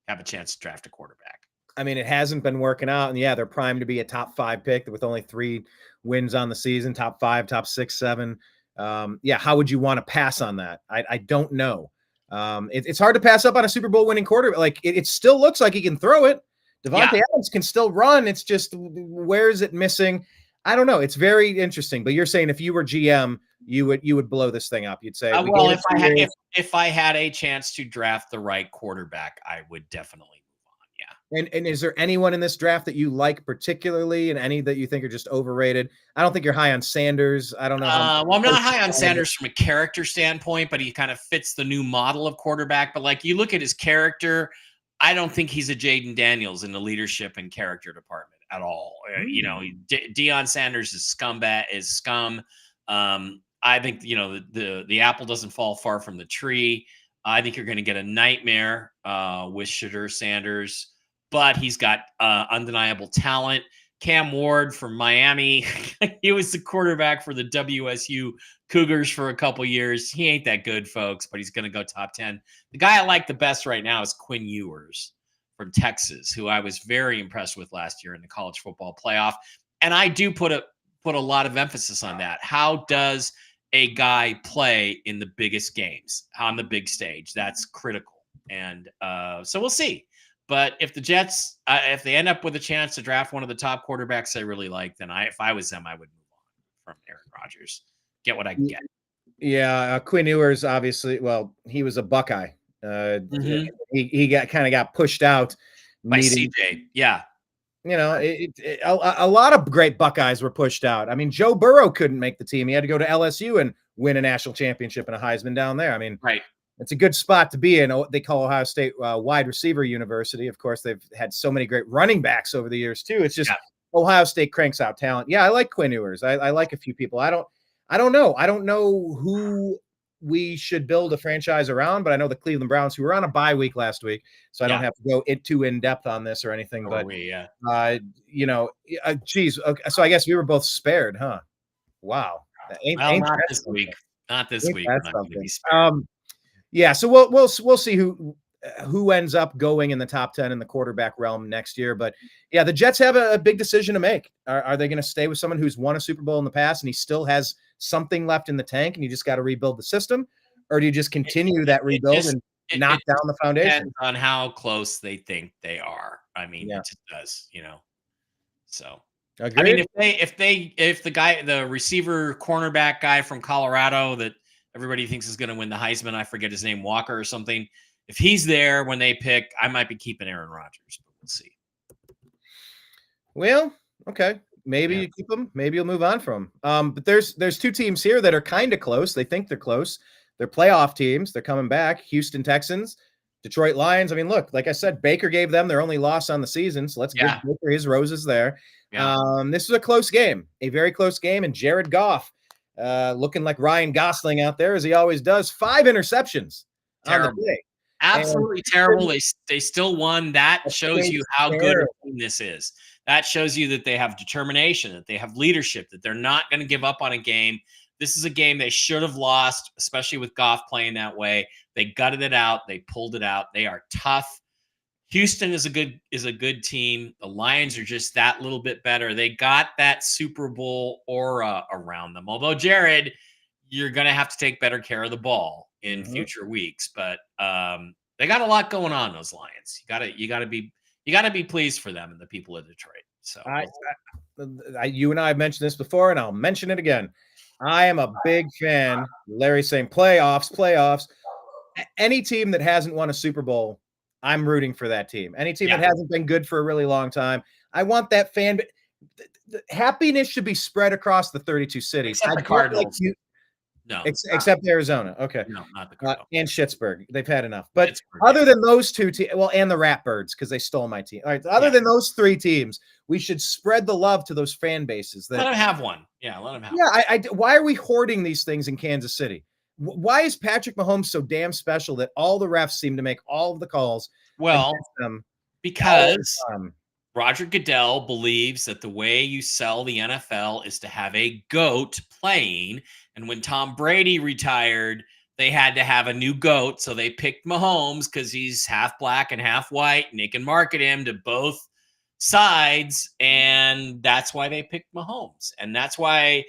have a chance to draft a quarterback. I mean, it hasn't been working out, and yeah, they're primed to be a top 5 pick with only 3 wins on the season, top 5, top 6, 7. How would you want to pass on that? I don't know. It's hard to pass up on a Super Bowl winning quarterback. Like it still looks like he can throw it. Devontae Adams can still run. It's just, where is it missing? I don't know. It's very interesting. But you're saying if you were GM, you would blow this thing up. You'd say, if I had a chance to draft the right quarterback, I would definitely move on. Yeah. And is there anyone in this draft that you like particularly, and any that you think are just overrated? I don't think you're high on Sanders. I don't know. Well, I'm not high on Sanders from a character standpoint, but he kind of fits the new model of quarterback. But like, you look at his character, I don't think he's a Jaden Daniels in the leadership and character department at all. Deion Sanders is scum. I think, the apple doesn't fall far from the tree. I think you're going to get a nightmare with Shedeur Sanders, but he's got undeniable talent. Cam Ward from Miami. He was the quarterback for the WSU Cougars for a couple years. He ain't that good, folks, but he's going to go top 10. The guy I like the best right now is Quinn Ewers from Texas, who I was very impressed with last year in the college football playoff. And I do put a lot of emphasis on that. How does a guy play in the biggest games on the big stage? That's critical. And so we'll see. But if the Jets, if they end up with a chance to draft one of the top quarterbacks I really like, then if I was them, I would move on from Aaron Rodgers. Get what I can get. Yeah, Quinn Ewers, obviously, well, he was a Buckeye. He got pushed out by CJ. Yeah. You know, a lot of great Buckeyes were pushed out. I mean, Joe Burrow couldn't make the team. He had to go to LSU and win a national championship and a Heisman down there. I mean, right. It's a good spot to be in. They call Ohio State wide receiver university. Of course, they've had so many great running backs over the years too. It's just Ohio State cranks out talent. Yeah, I like Quinn Ewers. I like a few people. I don't know. I don't know who we should build a franchise around, but I know the Cleveland Browns, who were on a bye week last week, so I don't have to go too in depth on this or anything. Geez. Okay, so I guess we were both spared, huh? Wow. Not this week. Not this week. Yeah, so we'll see who ends up going in the top 10 in the quarterback realm next year. But yeah, the Jets have a big decision to make. Are they going to stay with someone who's won a Super Bowl in the past and he still has something left in the tank and you just got to rebuild the system? Or do you just continue that rebuild and knock down the foundation? Depends on how close they think they are. I mean, it just does, So agreed. I mean, if the receiver cornerback guy from Colorado that everybody thinks is going to win the Heisman, I forget his name, Walker or something. If he's there when they pick, I might be keeping Aaron Rodgers, but we'll see. Well, okay. Maybe you keep him. Maybe you'll move on from him. But there's two teams here that are kind of close. They think they're close. They're playoff teams. They're coming back. Houston Texans, Detroit Lions. I mean, look, like I said, Baker gave them their only loss on the season, so let's give Baker his roses there. Yeah. This is a close game, a very close game, and Jared Goff, looking like Ryan Gosling out there, as he always does. 5 interceptions. Terrible. Absolutely terrible. They still won. That shows you how good a team this is. That shows you that they have determination, that they have leadership, that they're not going to give up on a game. This is a game they should have lost, especially with Goff playing that way. They gutted it out. They pulled it out. They are tough. Houston is a good team. The Lions are just that little bit better. They got that Super Bowl aura around them. Although, Jared, you're going to have to take better care of the ball in future weeks. But they got a lot going on, those Lions. You got to be pleased for them and the people of Detroit. So you and I have mentioned this before, and I'll mention it again. I am a big fan. Larry's saying playoffs. Any team that hasn't won a Super Bowl, I'm rooting for that team. Any team that hasn't been good for a really long time, I want that fan. The happiness should be spread across the 32 cities. Except the Cardinals. Except Arizona. Okay. No, not the Cardinals. And Schittsburg. They've had enough. But other than those two teams, and the Ratbirds, because they stole my team. All right. Other than those 3 teams, we should spread the love to those fan bases. Let them have one. Yeah, let them have one. Why are we hoarding these things in Kansas City? Why is Patrick Mahomes so damn special that all the refs seem to make all of the calls? Well, because Roger Goodell believes that the way you sell the NFL is to have a GOAT playing. And when Tom Brady retired, they had to have a new GOAT. So they picked Mahomes because he's half black and half white, and they can market him to both sides. And that's why they picked Mahomes. And that's why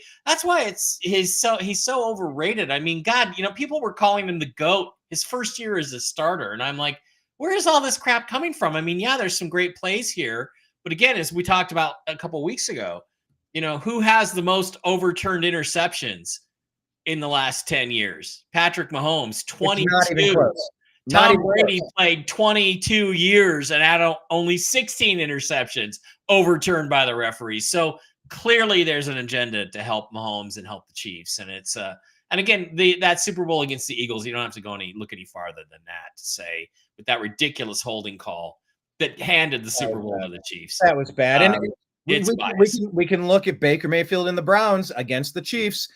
he's so overrated. I mean, God, people were calling him the GOAT his first year as a starter. And I'm like, where is all this crap coming from? I mean, there's some great plays here. But again, as we talked about a couple of weeks ago, who has the most overturned interceptions in the last 10 years? Patrick Mahomes, 22. Not even close. Tom Brady played 22 years and had only 16 interceptions overturned by the referees. So clearly there's an agenda to help Mahomes and help the Chiefs. And it's and again, that Super Bowl against the Eagles, you don't have to look any farther than that to say, with that ridiculous holding call that handed the Super Bowl to the Chiefs. That was bad. And we can look at Baker Mayfield and the Browns against the Chiefs.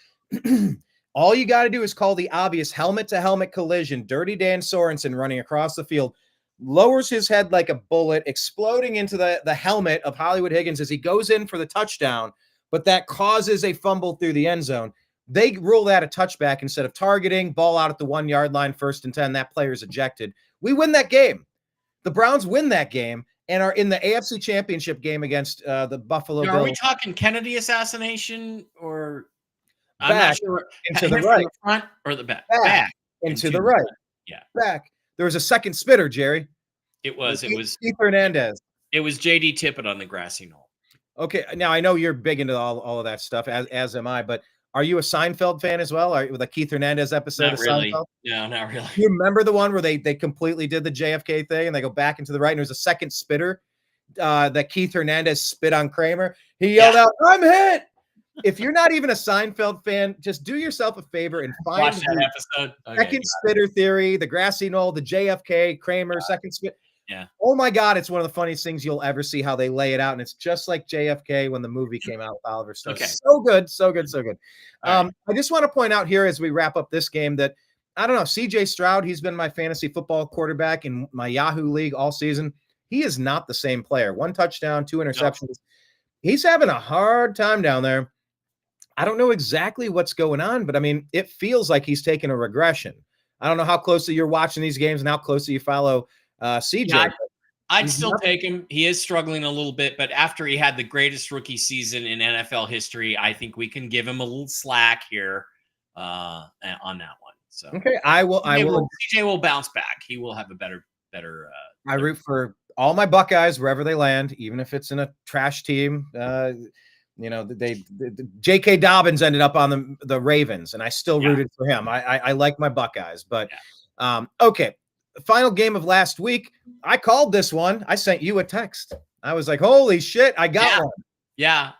All you got to do is call the obvious helmet-to-helmet collision. Dirty Dan Sorensen running across the field. lowers his head like a bullet, exploding into the helmet of Hollywood Higgins as he goes in for the touchdown, but that causes a fumble through the end zone. They rule that a touchback instead of targeting, ball out at the 1 yard line, 1st and 10. That player is ejected. We win that game. The Browns win that game and are in the AFC Championship game against the Buffalo Bills. Are we talking Kennedy assassination or back, I'm not sure. into the right, the front or the back? Back into the right. Yeah, back. There was a second spitter, Jerry. It was Keith Hernandez. It was JD Tippett on the grassy knoll. Okay, now I know you're big into all of that stuff, as am I. But are you a Seinfeld fan as well? Are you with the Keith Hernandez episode? Not really. Seinfeld? No, not really. You remember the one where they completely did the JFK thing and they go back into the right, and there's a second spitter that Keith Hernandez spit on Kramer. He yelled out, "I'm hit." If you're not even a Seinfeld fan, just do yourself a favor and find Watch that episode. Okay, second spitter theory, the grassy knoll, the JFK, Kramer, second spit. Yeah. Oh my God, it's one of the funniest things you'll ever see how they lay it out. And it's just like JFK when the movie came out with Oliver Stone. Okay. So good, so good, so good. Right. I just want to point out here as we wrap up this game that, I don't know, CJ Stroud, he's been my fantasy football quarterback in my Yahoo league all season. He is not the same player. 1 touchdown, 2 interceptions. No. He's having a hard time down there. I don't know exactly what's going on, but I mean, it feels like he's taking a regression. I don't know how closely you're watching these games and how closely you follow CJ. Yeah, I'd still take him. He is struggling a little bit, but after he had the greatest rookie season in NFL history, I think we can give him a little slack here on that one. So okay, I will. CJ will bounce back. He will have a better. I root for all my Buckeyes wherever they land, even if it's in a trash team. J.K. Dobbins ended up on the Ravens, and I still rooted for him. I like my Buckeyes, but okay. Final game of last week, I called this one. I sent you a text. I was like, holy shit, I got one. Yeah.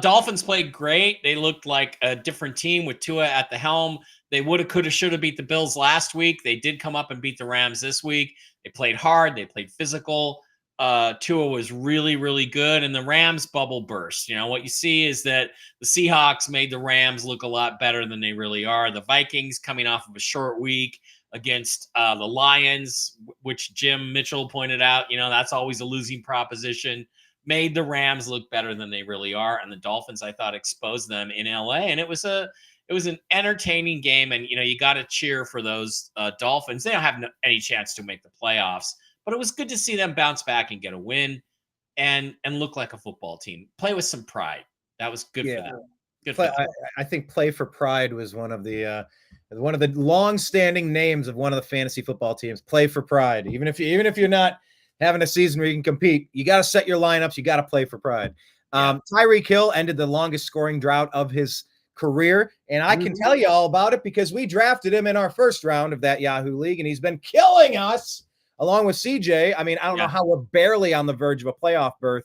Dolphins played great. They looked like a different team with Tua at the helm. They woulda, coulda, shoulda beat the Bills last week. They did come up and beat the Rams this week. They played hard. They played physical. Tua was really, really good, and the Rams bubble burst. You know, what you see is that the Seahawks made the Rams look a lot better than they really are. The Vikings, coming off of a short week against the Lions, which Jim Mitchell pointed out, that's always a losing proposition, made the Rams look better than they really are. And the Dolphins, I thought, exposed them in LA. And it was an entertaining game. And, you got to cheer for those Dolphins. They don't have any chance to make the playoffs, but it was good to see them bounce back and get a win and look like a football team. Play with some pride. That was good for them. Good for them. I think play for pride was one of the long-standing names of one of the fantasy football teams. Play for pride. Even if you're not having a season where you can compete, you got to set your lineups. You got to play for pride. Tyreek Hill ended the longest scoring drought of his career, and I can tell you all about it because we drafted him in our first round of that Yahoo league, and he's been killing us along with CJ. I mean, I don't know how we're barely on the verge of a playoff berth,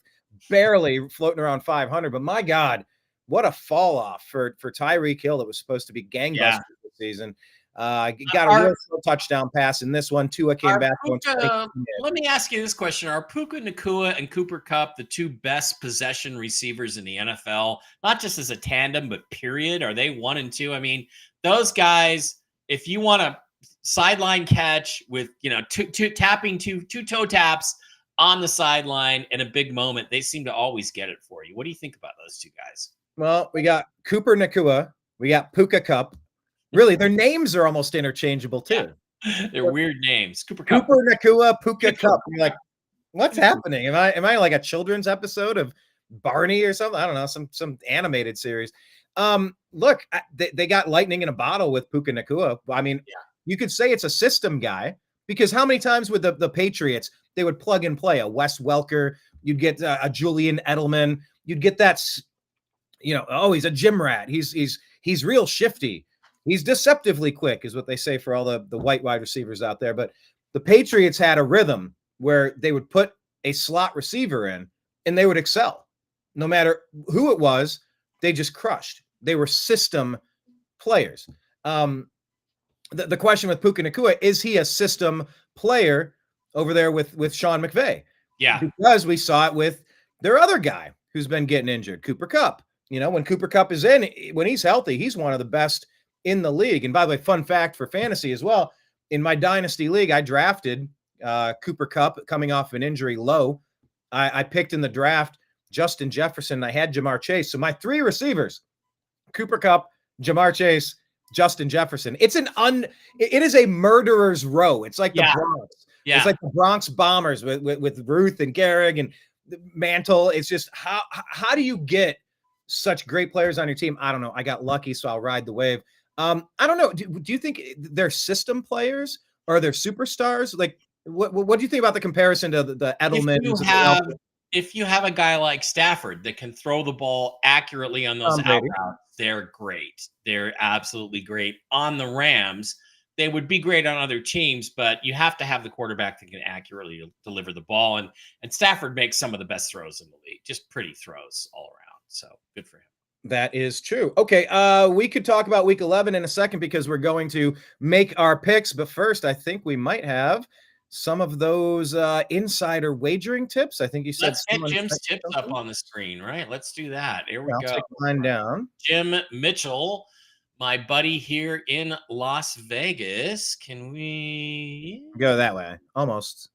barely floating around 500, but my God, what a fall off for Tyreek Hill that was supposed to be gangbusters this season. Got a real touchdown pass in this one. Tua came back. Let me ask you this question. Are Puka Nacua and Cooper Kupp the two best possession receivers in the NFL? Not just as a tandem, but period. Are they 1 and 2? I mean, those guys, if you want to sideline catch with, tapping two toe taps on the sideline in a big moment, they seem to always get it for you. What do you think about those two guys? Well, we got Cooper Nacua. We got Puka Kupp. Really, their names are almost interchangeable too. Yeah. They're weird names. Cooper Nacua, Puka Kupp. You're like, what's happening? Am I like a children's episode of Barney or something? I don't know, some animated series. Look, they got lightning in a bottle with Puka Nacua. I mean, you could say it's a system guy because how many times with the Patriots they would plug and play a Wes Welker? You'd get a Julian Edelman. You'd get that. He's a gym rat. He's real shifty. He's deceptively quick, is what they say for all the white wide receivers out there. But the Patriots had a rhythm where they would put a slot receiver in and they would excel. No matter who it was, they just crushed. They were system players. The question with Puka Nacua, is he a system player over there with Sean McVay? Yeah. Because we saw it with their other guy who's been getting injured, Cooper Kupp. When Cooper Kupp is in, when he's healthy, he's one of the best in the league. And by the way, fun fact for fantasy as well, in my dynasty league, I drafted Cooper Kupp coming off an injury low. I picked in the draft Justin Jefferson. I had Jamar Chase. So my 3 receivers, Cooper Kupp, Jamar Chase, Justin Jefferson. It is a murderer's row. It's like the Bronx. Yeah. It's like the Bronx Bombers with Ruth and Gehrig and Mantle. It's just how do you get such great players on your team? I don't know. I got lucky, so I'll ride the wave. I don't know. Do you think they're system players or they're superstars? Like, what do you think about the comparison to the Edelman? If you have a guy like Stafford that can throw the ball accurately on those out routes, they're great. They're absolutely great. On the Rams, they would be great on other teams, but you have to have the quarterback that can accurately deliver the ball. And Stafford makes some of the best throws in the league, just pretty throws all around. So good for him. That is true. Okay, we could talk about week 11 in a second because we're going to make our picks. But first, I think we might have some of those insider wagering tips. I think you said. Let's get Jim's tips up on the screen, right? Let's do that. Here we go. I'll take mine down. Jim Mitchell, my buddy here in Las Vegas. Can we go that way? Almost.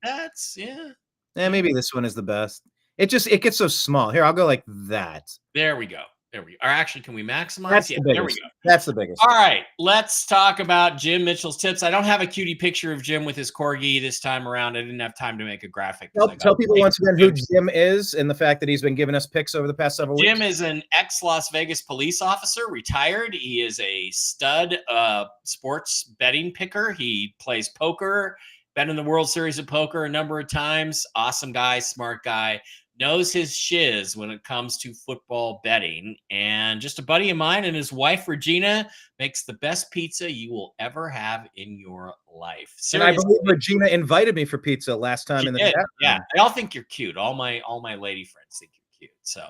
Yeah, maybe this one is the best. It gets so small. Here, I'll go like that. There we go. Or actually, can we maximize? There we go. That's the biggest. All right, let's talk about Jim Mitchell's tips. I don't have a cutie picture of Jim with his corgi this time around. I didn't have time to make a graphic. Tell people once again who Jim is and the fact that he's been giving us picks over the past several weeks. Jim is an ex-Las Vegas police officer, retired. He is a stud sports betting picker. He plays poker, been in the World Series of Poker a number of times. Awesome guy, smart guy. Knows his shiz when it comes to football betting, and just a buddy of mine, and his wife Regina makes the best pizza you will ever have in your life. Seriously. And I believe Regina invited me for pizza last time in the chat. Yeah, they all think you're cute. All my lady friends think you're cute. So,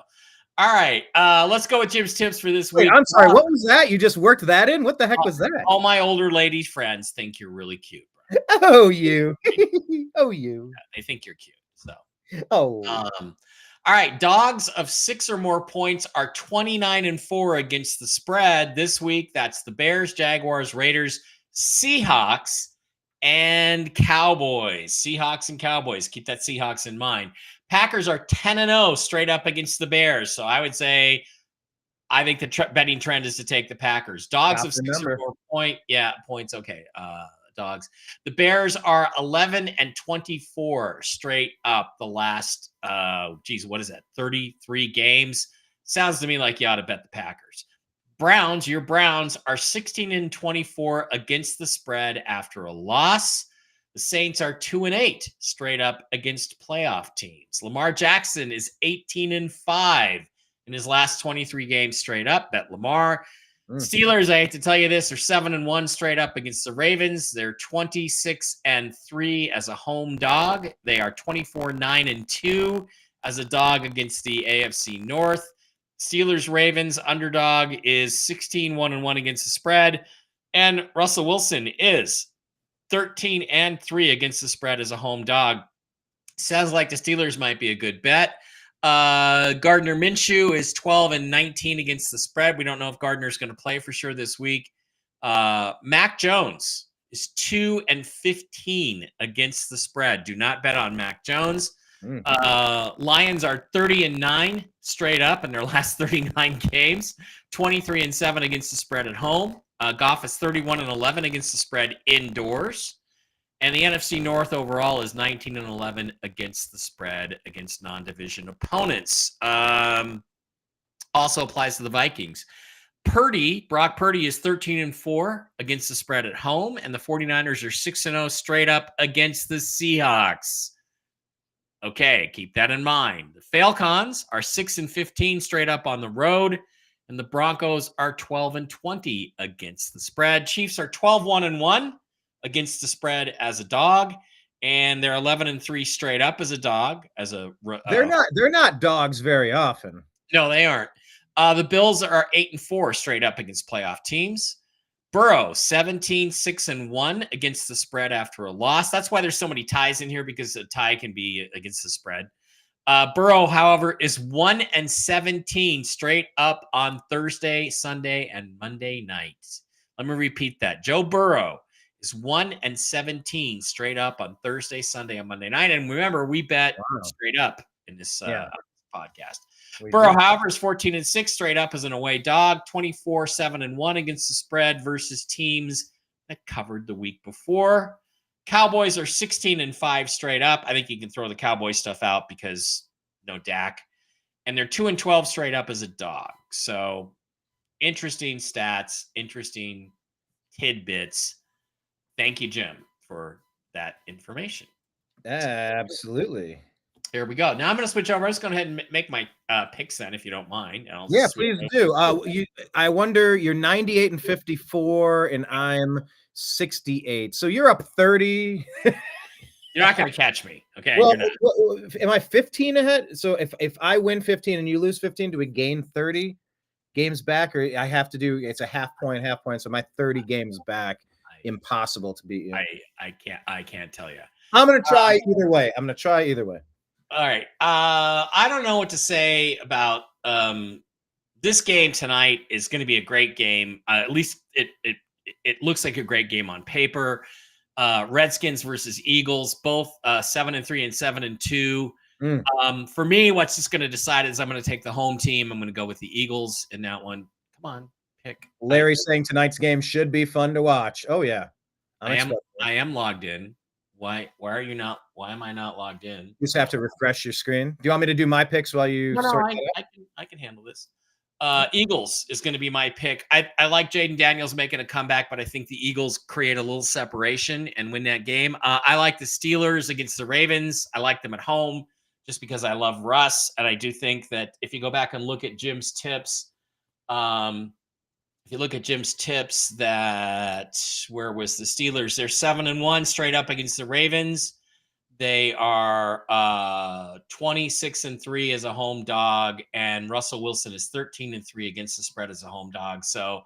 all right, let's go with Jim's tips for this week. Wait, I'm sorry, what was that? You just worked that in? What the heck was that? All my older lady friends think you're really cute, bro. Oh, you. Oh, you. Yeah, they think you're cute. So. Oh. All right. Dogs of 6 or more points are 29-4 against the spread this week. That's the Bears, Jaguars, Raiders, Seahawks, and Cowboys. Seahawks and Cowboys. Keep that Seahawks in mind. Packers are 10-0 straight up against the Bears. So I would say I think the betting trend is to take the Packers. Dogs of 6 or more points. Yeah, points. Okay. Dogs. The Bears are 11-24 straight up the last, what is that? 33 games. Sounds to me like you ought to bet the Packers. Your Browns are 16-24 against the spread after a loss. The Saints are 2-8 straight up against playoff teams. Lamar Jackson is 18-5 in his last 23 games straight up. Bet Lamar. Steelers, I hate to tell you this, are 7-1 straight up against the Ravens. They're 26-3 as a home dog. They are 24-9-2 as a dog against the AFC North. Steelers Ravens underdog is 16-1-1 against the spread, and Russell Wilson is 13-3 against the spread as a home dog. Sounds like the Steelers might be a good bet. Gardner Minshew is 12-19 against the spread. We don't know if Gardner's going to play for sure this week. Mac Jones is 2-15 against the spread. Do not bet on Mac Jones. Lions are 30-9 straight up in their last 39 games. 23-7 against the spread at home. Goff is 31-11 against the spread indoors. And the NFC North overall is 19-11 against the spread against non-division opponents. Also applies to the Vikings. Brock Purdy is 13-4 against the spread at home, and the 49ers are 6-0 straight up against the Seahawks. Okay, keep that in mind. The Falcons are 6-15 straight up on the road, and the Broncos are 12-20 against the spread. Chiefs are 12-1-1 against the spread as a dog, and they're 11-3 straight up as a dog. They're not dogs very often. No, they aren't. The Bills are 8-4 straight up against playoff teams. Burrow 17-6-1 against the spread after a loss. That's why there's so many ties in here, because a tie can be against the spread. Burrow, however, is 1-17 straight up on Thursday, Sunday, and Monday night. Let me repeat that. Joe Burrow is 1-17 straight up on Thursday, Sunday, and Monday night. And remember, we bet straight up in this podcast. Burrow, however, is 14-6 straight up as an away dog, 24-7-1 against the spread versus teams that covered the week before. Cowboys are 16-5 straight up. I think you can throw the Cowboys stuff out because no Dak. And they're 2-12 straight up as a dog. So interesting stats, interesting tidbits. Thank you, Jim, for that information. Absolutely. Here we go. Now I'm going to switch over. I'm just going to go ahead and make my picks then, if you don't mind. Yeah, please do. I wonder, you're 98-54, and I'm 68. So you're up 30. You're not going to catch me. Okay. Well, am I 15 ahead? So if I win 15 and you lose 15, do we gain 30 games back? Or I have to do, it's a half point. So my 30 games back. Impossible to beat you. I can't tell you. I'm going to try either way. All right. I don't know what to say about this game tonight. Is going to be a great game. At least it looks like a great game on paper. Redskins versus Eagles, both 7-3 and 7-2. For me, what's just going to decide is I'm going to take the home team. I'm going to go with the Eagles in that one. Come on, pick. Larry's saying tonight's game should be fun to watch. Oh yeah, I am logged in. Why are you not? Why am I not logged in? You just have to refresh your screen. Do you want me to do my picks while you? I can handle this. Eagles is going to be my pick. I like Jaden Daniels making a comeback, but I think the Eagles create a little separation and win that game. I like the Steelers against the Ravens. I like them at home just because I love Russ, and I do think that if you go back and look at Jim's tips, that where was the Steelers? They're 7-1 straight up against the Ravens. They are 26-3 as a home dog, and Russell Wilson is 13-3 against the spread as a home dog. So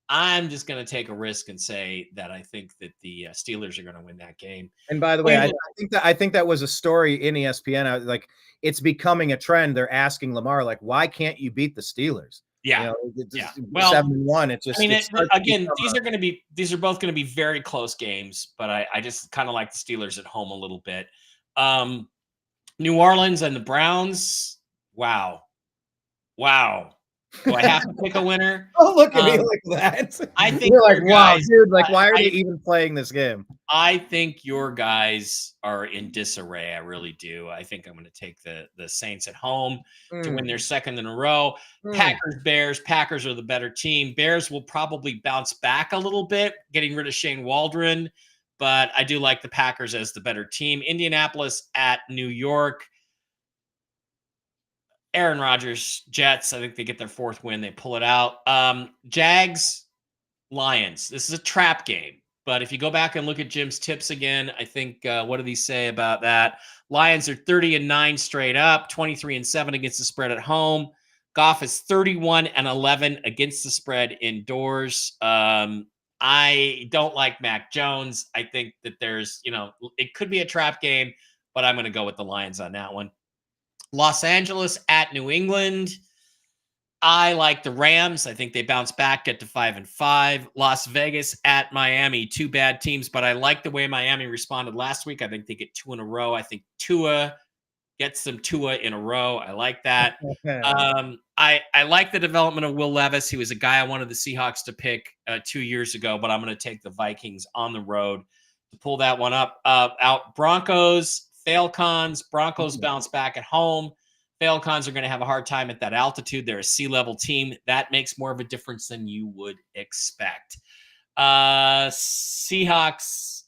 I'm just going to take a risk and say that I think that the Steelers are going to win that game. And by the way, I think that was a story in ESPN. Like, it's becoming a trend. They're asking Lamar, like, why can't you beat the Steelers? Yeah. Well, 7-1. It's just. I mean, again, these are both going to be very close games, but I just kind of like the Steelers at home a little bit. New Orleans and the Browns. Wow. Do I have to pick a winner? Oh, look at me like that. I think you're like, wow, dude. Like, why are they even playing this game? I think your guys are in disarray. I really do. I think I'm going to take the Saints at home to win their second in a row. Packers, Bears. Packers are the better team. Bears will probably bounce back a little bit, getting rid of Shane Waldron, but I do like the Packers as the better team. Indianapolis at New York. Aaron Rodgers, Jets. I think they get their fourth win. They pull it out. Jags, Lions. This is a trap game. But if you go back and look at Jim's tips again, I think, what did he say about that? Lions are 30-9 straight up, 23-7 against the spread at home. Goff is 31-11 against the spread indoors. I don't like Mac Jones. I think that there's, it could be a trap game, but I'm going to go with the Lions on that one. Los Angeles at New England. I like the Rams. I think they bounce back, get to 5-5. Las Vegas at Miami. Two bad teams, but I like the way Miami responded last week. I think they get 2 in a row. I think Tua gets them in a row. I like that. I like the development of Will Levis. He was a guy I wanted the Seahawks to pick 2 years ago, but I'm going to take the Vikings on the road to pull that one up. Out Broncos. Falcons. Broncos bounce back at home. Falcons are going to have a hard time at that altitude. They're a sea level team. That makes more of a difference than you would expect. Seahawks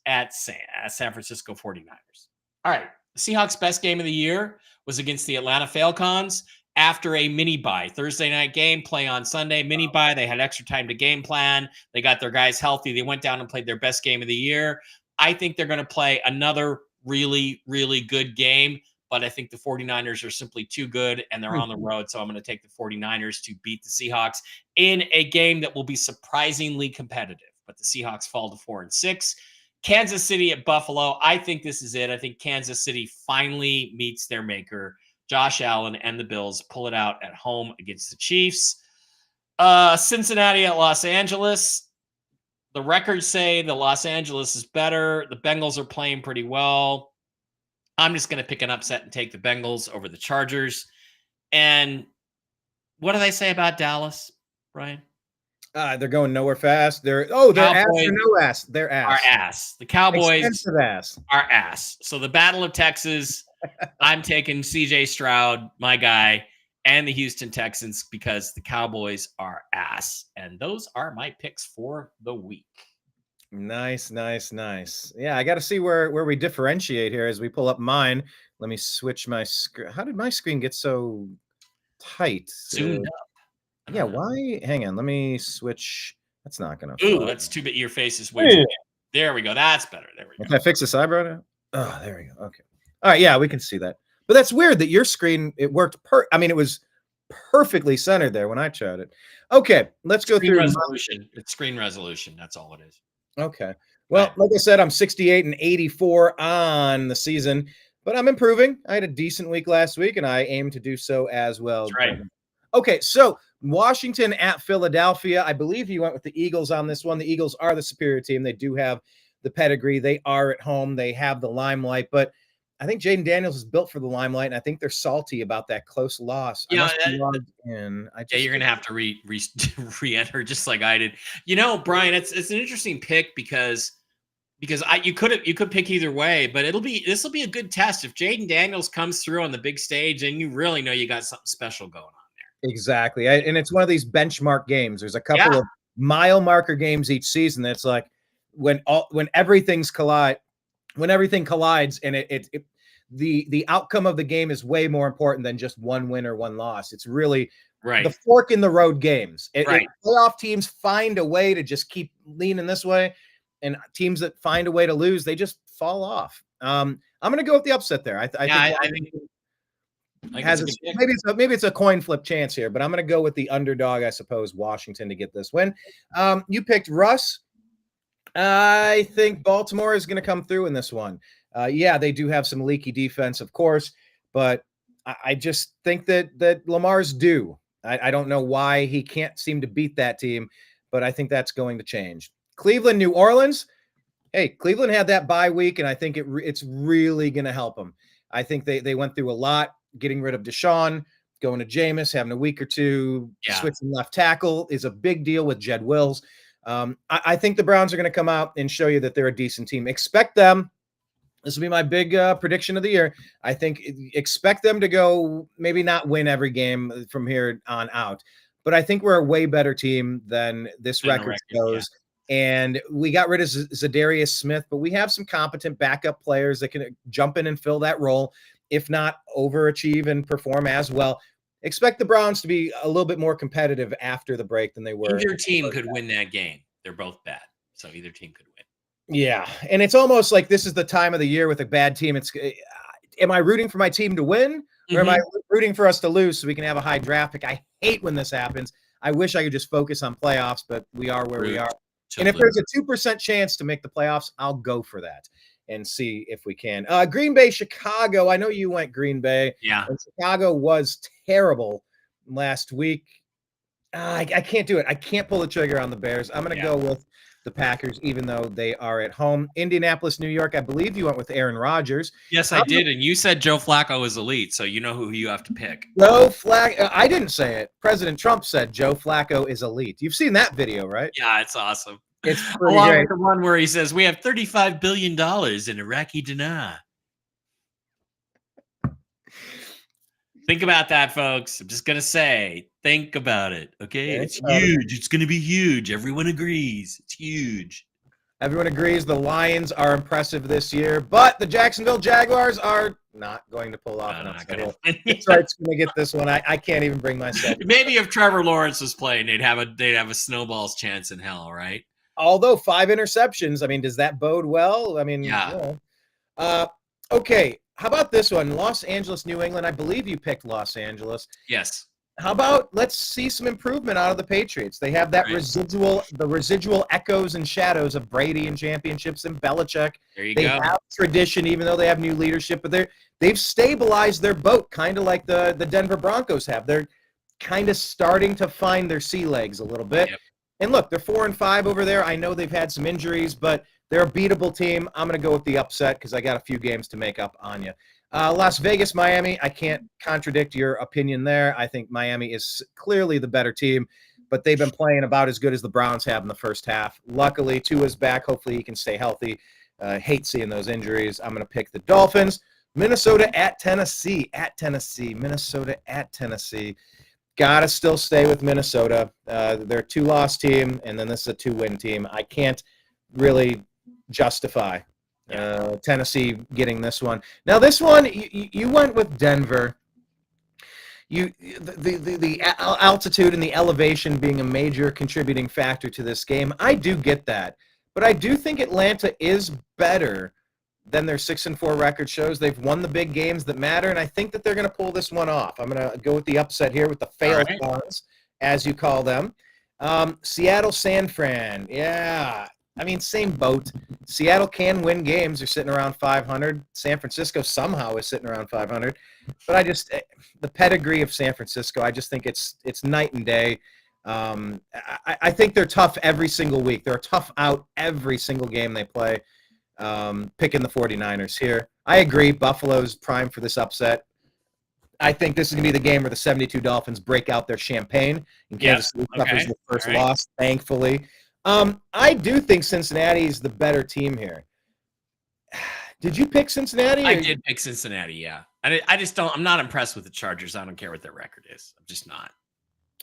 at San Francisco 49ers. All right. The Seahawks' best game of the year was against the Atlanta Falcons after a mini bye. Thursday night game, play on Sunday. Mini bye. They had extra time to game plan. They got their guys healthy. They went down and played their best game of the year. I think they're going to play another really, really good game, but I think the 49ers are simply too good and they're on the road. So I'm going to take the 49ers to beat the Seahawks in a game that will be surprisingly competitive, but the Seahawks fall to 4-6. Kansas City at Buffalo. I think this is it. I think Kansas City finally meets their maker. Josh Allen and the Bills pull it out at home against the Chiefs. Cincinnati at Los Angeles. The records say the Los Angeles is better. The Bengals are playing pretty well. I'm just going to pick an upset and take the Bengals over the Chargers. And what do they say about Dallas, Brian? They're going nowhere fast. They're ass or no ass. They're ass. Our ass. The Cowboys expensive ass. Are ass. So the Battle of Texas, I'm taking CJ Stroud, my guy, and the Houston Texans because the Cowboys are ass. And those are my picks for the week. Nice. Yeah, I got to see where we differentiate here as we pull up mine. Let me switch my screen. How did my screen get so tight? Zoomed up. Yeah, why? Hang on. Let me switch. That's not going to. Ooh, that's too bad. Your face is way too big. There we go. That's better. There we go. Can I fix this eyebrow now? Oh, there we go. Okay. All right. Yeah, we can see that. But that's weird that your screen, it worked. It was perfectly centered there when I tried it. Okay. Let's go through resolution. It's screen resolution. That's all it is. Okay. Well, like I said, I'm 68-84 on the season, but I'm improving. I had a decent week last week, and I aim to do so as well. That's right. Okay, so Washington at Philadelphia. I believe you went with the Eagles on this one. The Eagles are the superior team. They do have the pedigree. They are at home. They have the limelight, but I think Jaden Daniels is built for the limelight, and I think they're salty about that close loss. Yeah, you're going to have to re-enter just like I did. Brian, it's an interesting pick because you could pick either way, but this will be a good test if Jaden Daniels comes through on the big stage, and you really know you got something special going on there. Exactly, and it's one of these benchmark games. There's a couple of mile marker games each season. That's like when everything collides, and the outcome of the game is way more important than just one win or one loss. It's really the fork in the road games. If playoff teams find a way to just keep leaning this way, and teams that find a way to lose, they just fall off. I'm going to go with the upset there. I think maybe it's a coin flip chance here, but I'm going to go with the underdog, I suppose, Washington to get this win. You picked Russ. I think Baltimore is going to come through in this one. They do have some leaky defense, of course, but I just think that Lamar's due. I don't know why he can't seem to beat that team, but I think that's going to change. Cleveland, New Orleans. Hey, Cleveland had that bye week, and I think it's really going to help them. I think they went through a lot, getting rid of Deshaun, going to Jameis, having a week or two, switching left tackle is a big deal with Jed Wills. I think the Browns are going to come out and show you that they're a decent team. Expect them. This will be my big prediction of the year. I think expect them to go, maybe not win every game from here on out, but I think we're a way better team than this record goes. And we got rid of Zadarius Smith, but we have some competent backup players that can jump in and fill that role, if not overachieve and perform as well. Expect the Browns to be a little bit more competitive after the break than they were. Either team could win that game. They're both bad, so either team could win. Yeah, and it's almost like this is the time of the year with a bad team. Am I rooting for my team to win, or am I rooting for us to lose so we can have a high draft pick? I hate when this happens. I wish I could just focus on playoffs, but we are where we are. And if there's a 2% chance to make the playoffs, I'll go for that and see if we can. Green Bay, Chicago. I know you went Green Bay. Yeah. And Chicago was terrible last week. I can't do it. I can't pull the trigger on the Bears. I'm going to go with the Packers, even though they are at home. Indianapolis, New York. I believe you went with Aaron Rodgers. Yes, I did. And you said Joe Flacco is elite, so you know who you have to pick. Joe Flacco. I didn't say it. President Trump said Joe Flacco is elite. You've seen that video, right? Yeah, it's awesome. It's pretty along great. with the one where he says we have $35 billion in Iraqi dinar. Think about that, folks. I'm just gonna say, think about it. Okay, it's huge. It's gonna be huge. Everyone agrees. It's huge. Everyone agrees the Lions are impressive this year, but the Jacksonville Jaguars are not going to pull off. Detroit's going to get this one. I can't even bring myself. Maybe if Trevor Lawrence was playing, they'd have a snowball's chance in hell, right? Although 5 interceptions, I mean, does that bode well? I mean, okay. How about this one? Los Angeles, New England. I believe you picked Los Angeles. Yes. How about let's see some improvement out of the Patriots? They have that residual echoes and shadows of Brady and championships and Belichick. There you go. They have tradition, even though they have new leadership, but they've stabilized their boat, kind of like the Denver Broncos have. They're kind of starting to find their sea legs a little bit. Yep. And look, they're 4-5 over there. I know they've had some injuries, but they're a beatable team. I'm going to go with the upset because I got a few games to make up on you. Las Vegas, Miami, I can't contradict your opinion there. I think Miami is clearly the better team, but they've been playing about as good as the Browns have in the first half. Luckily, Tua's back. Hopefully he can stay healthy. Hate seeing those injuries. I'm going to pick the Dolphins. Minnesota at Tennessee. Minnesota at Tennessee. Got to still stay with Minnesota. They're a 2-loss team, and then this is a 2-win team. I can't really justify Tennessee getting this one. Now, this one, you went with Denver. The altitude and the elevation being a major contributing factor to this game. I do get that, but I do think Atlanta is better than their 6-4 record shows. They've won the big games that matter, and I think that they're going to pull this one off. I'm going to go with the upset here with the fail cons, as you call them. Seattle, San Fran. Yeah, I mean, same boat. Seattle can win games. They're sitting around 500. San Francisco somehow is sitting around 500. But the pedigree of San Francisco, I just think it's night and day. I think they're tough every single week. They're a tough out every single game they play. Picking the 49ers here. I agree. Buffalo's prime for this upset. I think this is going to be the game where the 72 Dolphins break out their champagne and Kansas City suffers the first loss, thankfully. I do think Cincinnati's the better team here. Did you pick Cincinnati? I did pick Cincinnati, yeah. I'm not impressed with the Chargers. I don't care what their record is. I'm just not.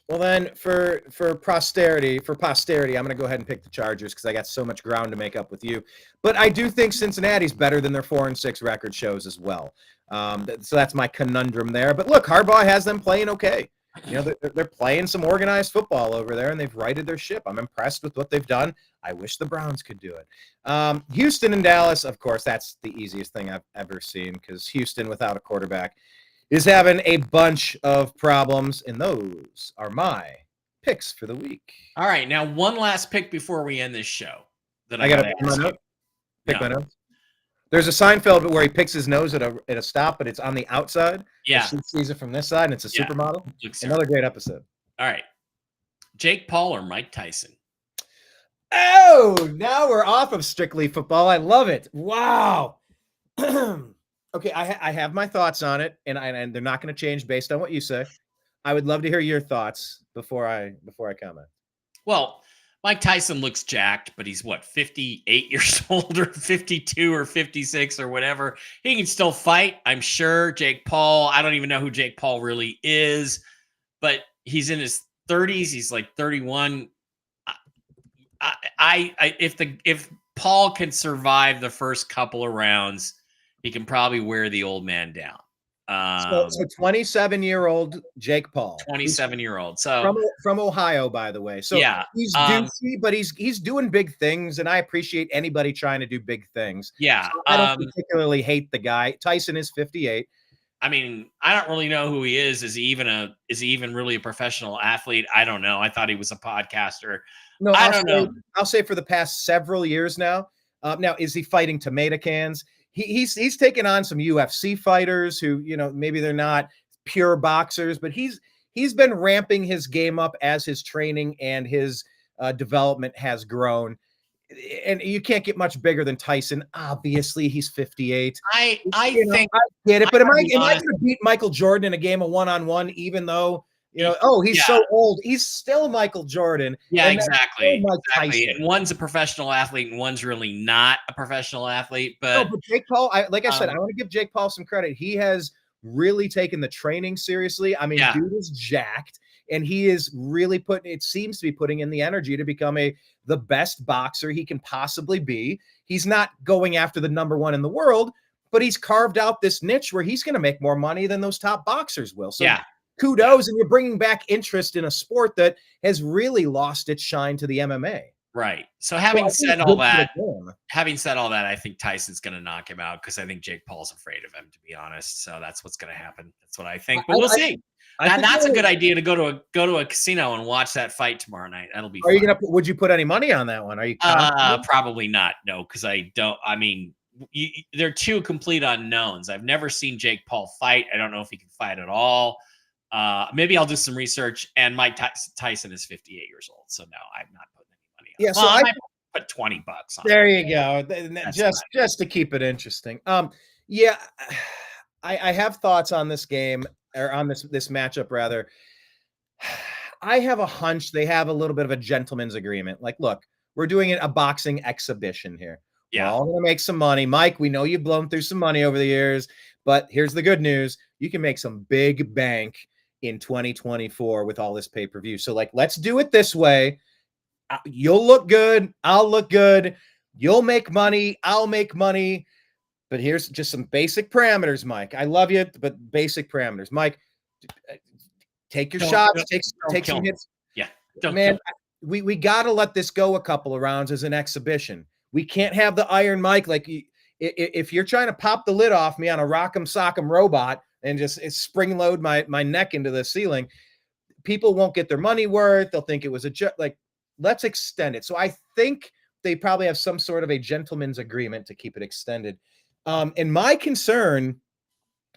Well, then, for posterity, I'm going to go ahead and pick the Chargers because I got so much ground to make up with you. But I do think Cincinnati's better than their 4-6 record shows as well. So that's my conundrum there. But look, Harbaugh has them playing okay. You know, they're playing some organized football over there, and they've righted their ship. I'm impressed with what they've done. I wish the Browns could do it. Houston and Dallas, of course, that's the easiest thing I've ever seen because Houston without a quarterback is having a bunch of problems, and those are my picks for the week. All right, now one last pick before we end this show. That I got to pick my notes. There's a Seinfeld where he picks his nose at a stop, but it's on the outside. Yeah, she sees it from this side, and it's a supermodel. Another great episode. All right, Jake Paul or Mike Tyson? Oh, now we're off of strictly football. I love it. Wow. Okay, I have my thoughts on it, and they're not going to change based on what you say. I would love to hear your thoughts before I comment. Well, Mike Tyson looks jacked, but he's 58 years old or 52 or 56 or whatever. He can still fight, I'm sure. Jake Paul, I don't even know who Jake Paul really is, but he's in his 30s. He's like 31. If Paul can survive the first couple of rounds, he can probably wear the old man down. So 27-year-old Jake Paul. 27-year-old. So from Ohio, by the way. So yeah, he's douchey, but he's doing big things, and I appreciate anybody trying to do big things. Yeah. So I don't particularly hate the guy. Tyson is 58. I mean, I don't really know who he is. Is he even really a professional athlete? I don't know. I thought he was a podcaster. No, I don't know. I'll say for the past several years now. Now, is he fighting tomato cans? He's taken on some UFC fighters who, maybe they're not pure boxers, but he's been ramping his game up as his training and his development has grown. And you can't get much bigger than Tyson. Obviously, he's 58. I get it, but am I going to beat Michael Jordan in a game of one-on-one, even though he's so old? He's still Michael Jordan. Yeah, exactly. And one's a professional athlete and one's really not a professional athlete. But Jake Paul, I want to give Jake Paul some credit. He has really taken the training seriously. I mean, dude is jacked, and he is really seems to be putting in the energy to become the best boxer he can possibly be. He's not going after the number one in the world, but he's carved out this niche where he's going to make more money than those top boxers will. So kudos, and you're bringing back interest in a sport that has really lost its shine to the MMA. Right. So having said all that, I think Tyson's going to knock him out because I think Jake Paul's afraid of him, to be honest. So that's what's going to happen. That's what I think. But we'll see. That's a good idea to go to a casino and watch that fight tomorrow night. That'll be fun. Would you put any money on that one? Are you probably not. No, because I don't. I mean, they're two complete unknowns. I've never seen Jake Paul fight. I don't know if he can fight at all. Maybe I'll do some research. And Mike Tyson is 58 years old, so no, I'm not putting any money on. Yeah, well, so I might put $20 on. There you go. Just to keep it interesting. Yeah, I have thoughts on this game, or on this matchup rather. I have a hunch they have a little bit of a gentleman's agreement. Like, look, we're doing a boxing exhibition here. Yeah. We're all going to make some money. Mike, we know you've blown through some money over the years, but here's the good news. You can make some big bank in 2024 with all this pay-per-view. So, like, let's do it this way. You'll look good. I'll look good. You'll make money. I'll make money. But here's just some basic parameters, Mike. I love you, but basic parameters. Mike, take your shots. Take some hits. Yeah. Man, we got to let this go a couple of rounds as an exhibition. We can't have the Iron Mike. Like, if you're trying to pop the lid off me on a rock'em sock'em robot and just spring load my neck into the ceiling, people won't get their money worth. They'll think it was a joke. Like, let's extend it. So I think they probably have some sort of a gentleman's agreement to keep it extended. And my concern,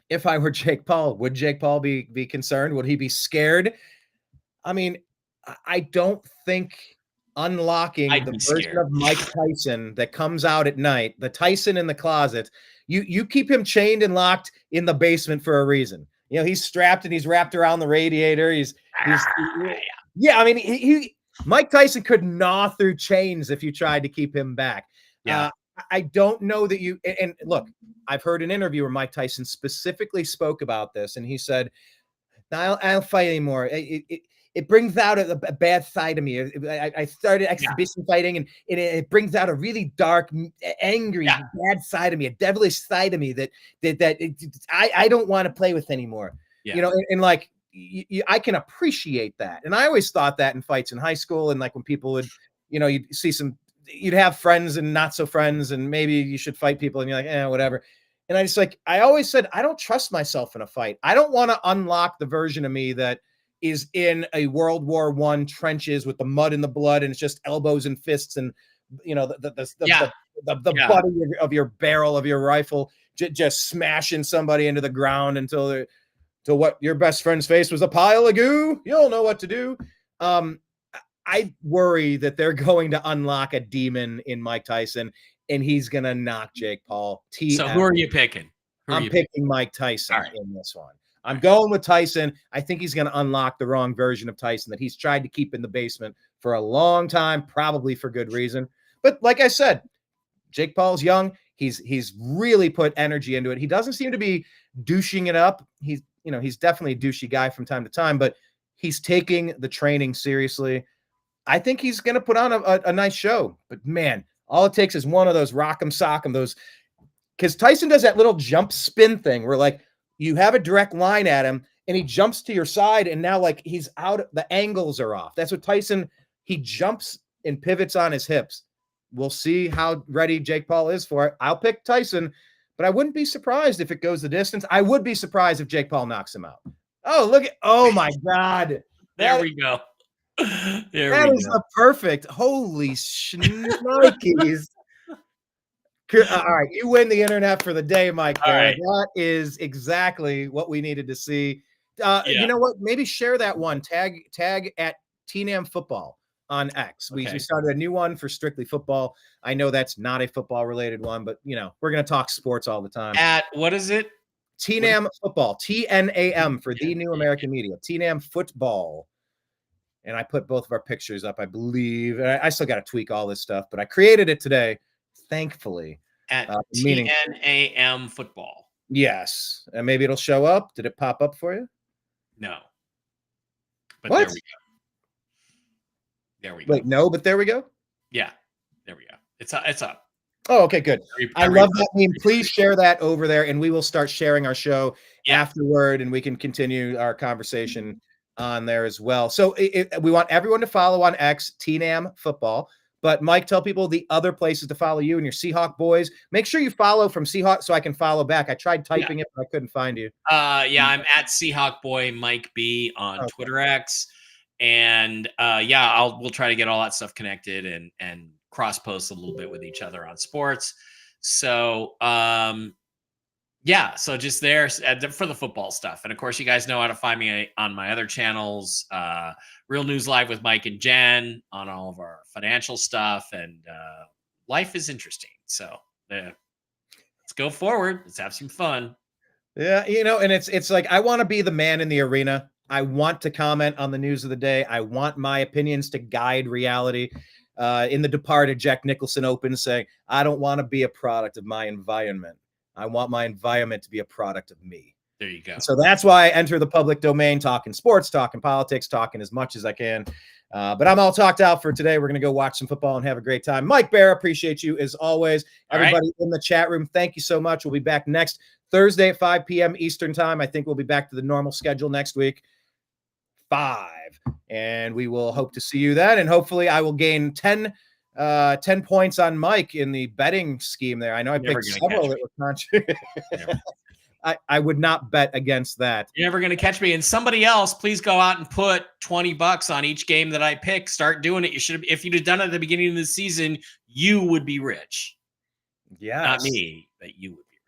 if I were Jake Paul, would Jake Paul be concerned? Would he be scared? I mean, I don't think unlocking the version of Mike Tyson that comes out at night, the Tyson in the closet, you keep him chained and locked in the basement for a reason. You know, he's strapped and he's wrapped around the radiator. Yeah, I mean, he Mike Tyson could gnaw through chains if you tried to keep him back. Yeah. I don't know that you, and look, I've heard an interview where Mike Tyson specifically spoke about this, and he said, I don't fight anymore. It brings out a bad side of me. I started exhibition fighting, and it brings out a really dark, angry, bad side of me, a devilish side of me that I don't want to play with anymore. Yeah. You know, and like, I can appreciate that. And I always thought that in fights in high school, and like when people would, you know, you'd have friends and not so friends, and maybe you should fight people and you're like, whatever. And I always said, I don't trust myself in a fight. I don't want to unlock the version of me that is in a World War I trenches with the mud and the blood, and it's just elbows and fists, and, you know, the butt of your barrel of your rifle just smashing somebody into the ground until what your best friend's face was a pile of goo. You'll know what to do. I worry that they're going to unlock a demon in Mike Tyson, and he's going to knock Jake Paul. So who are you picking? I'm picking Mike Tyson in this one. I'm going with Tyson. I think he's going to unlock the wrong version of Tyson that he's tried to keep in the basement for a long time, probably for good reason. But like I said, Jake Paul's young. He's really put energy into it. He doesn't seem to be douching it up. He's definitely a douchey guy from time to time, but he's taking the training seriously. I think he's going to put on a nice show. But man, all it takes is one of those rock'em sock'em, because Tyson does that little jump spin thing where, like, you have a direct line at him and he jumps to your side, and now, like, he's out, the angles are off. That's what Tyson, he jumps and pivots on his hips. We'll see how ready Jake Paul is for it. I'll pick Tyson, but I wouldn't be surprised if it goes the distance. I would be surprised if Jake Paul knocks him out. Oh my God. There we go. That is a perfect. Holy shnikes. All right, you win the internet for the day, Mike. Right. That is exactly what we needed to see. You know what? Maybe share that one. Tag at TNAM Football on X. We started a new one for Strictly Football. I know that's not a football related one, but you know, we're going to talk sports all the time. At what is it? TNAM Football. TNAM for the New American Media. TNAM Football. And I put both of our pictures up, I believe. I still got to tweak all this stuff, but I created it today, thankfully. At TNAM Football. Yes. And maybe it'll show up. Did it pop up for you? No. But what? There we go. Wait, no, but there we go. Yeah. There we go. It's up. Oh, okay, good. I love that meme. Please share that over there, and we will start sharing our show afterward, and we can continue our conversation on there as well. So we want everyone to follow on X, TNAM Football. But Mike, tell people the other places to follow you and your Seahawk boys. Make sure you follow from Seahawk so I can follow back. I tried typing it, but I couldn't find you. I'm at seahawkboymikeb on Twitter X. And we'll try to get all that stuff connected and cross post a little bit with each other on sports. So Yeah, so just there for the football stuff. And of course, you guys know how to find me on my other channels, Real News Live with Mike and Jen, on all of our financial stuff. And life is interesting. So let's go forward. Let's have some fun. Yeah, and it's like I want to be the man in the arena. I want to comment on the news of the day. I want my opinions to guide reality. In The Departed, Jack Nicholson opens saying, "I don't want to be a product of my environment. I want my environment to be a product of me." There you go. So that's why I enter the public domain, talking sports, talking politics, talking as much as I can. But I'm all talked out for today. We're going to go watch some football and have a great time. Mike Bara, appreciate you as always. Everybody in the chat room, thank you so much. We'll be back next Thursday at 5 p.m. Eastern time. I think we'll be back to the normal schedule next week, 5. And we will hope to see you then. And hopefully I will gain 10 points on Mike in the betting scheme there. I know I picked several that were contrary. I would not bet against that. You're never going to catch me. And somebody else, please go out and put $20 on each game that I pick. Start doing it. You should have, if you'd have done it at the beginning of the season, you would be rich. Yeah, not me, but you would be rich.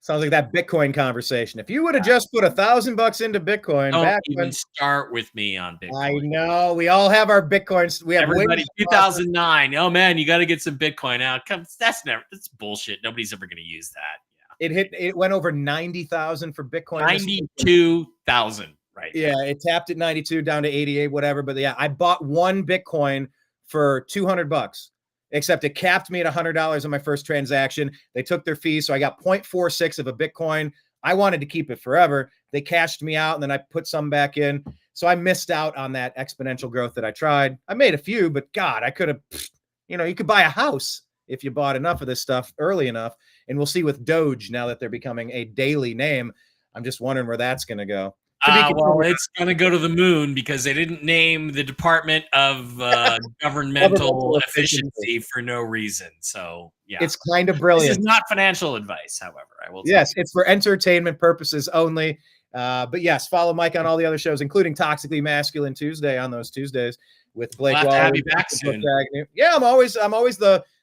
Sounds like that Bitcoin conversation. If you would have just put $1,000 into Bitcoin, don't even start with me on Bitcoin. I know we all have our Bitcoins. We have everybody. 2009. Oh man, you got to get some Bitcoin out. That's bullshit. Nobody's ever going to use that. It went over 90,000 for Bitcoin. 92,000, right? Yeah, it tapped at 92 down to 88, whatever. But yeah, I bought one Bitcoin for $200, except it capped me at $100 on my first transaction. They took their fee, so I got 0.46 of a Bitcoin. I wanted to keep it forever. They cashed me out, and then I put some back in. So I missed out on that exponential growth that I tried. I made a few, but God, I could have, you could buy a house if you bought enough of this stuff early enough. And we'll see with Doge now that they're becoming a daily name. I'm just wondering where that's going to go. Well, it's going to go to the moon because they didn't name the Department of Governmental Efficiency for no reason. So, yeah. It's kind of brilliant. This is not financial advice, however. I will. Yes, it's for entertainment purposes only. But yes, follow Mike on all the other shows, including Toxically Masculine Tuesday on those Tuesdays with Blake Waller. Have you back soon. Yeah, I'm always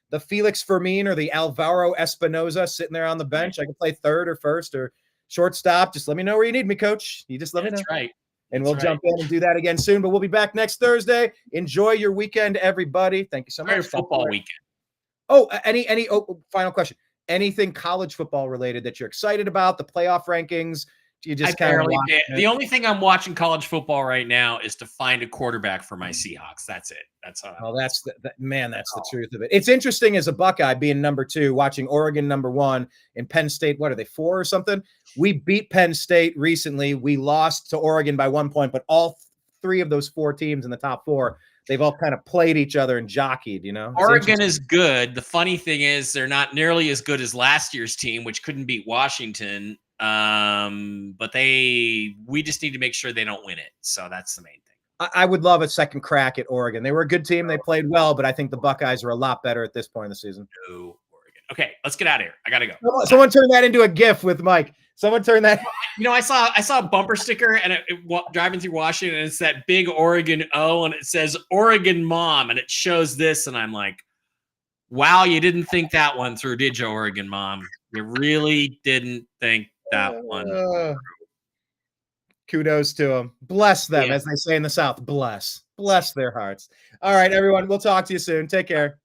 the Felix Fermin or the Alvaro Espinoza sitting there on the bench. I can play third or first or shortstop. Just let me know where you need me, coach. You just let me know. That's right. And we'll jump in and do that again soon. But we'll be back next Thursday. Enjoy your weekend, everybody. Thank you so much. Your football weekend. Oh, final question. Anything college football related that you're excited about? The playoff rankings? You just the only thing I'm watching college football right now is to find a quarterback for my Seahawks. That's it. That's all. Oh, that's the truth of it. It's interesting as a Buckeye being number 2, watching Oregon number 1 and Penn State. What are they, 4 or something? We beat Penn State recently. We lost to Oregon by 1 point, but all 3 of those 4 teams in the top 4, they've all kind of played each other and jockeyed, Oregon is good. The funny thing is they're not nearly as good as last year's team, which couldn't beat Washington. But we just need to make sure they don't win it. So that's the main thing. I would love a second crack at Oregon. They were a good team. They played well, but I think the Buckeyes are a lot better at this point in the season. No, Oregon. Okay, let's get out of here. I gotta go. Someone turn that into a GIF with Mike. Someone turn that. I saw a bumper sticker and driving through Washington, and it's that big Oregon O, and it says Oregon Mom, and it shows this, and I'm like, wow, you didn't think that one through, did you, Oregon Mom? You really didn't think that one. Kudos to them. Bless them, as they say in the South. Bless their hearts. All right, everyone. We'll talk to you soon. Take care.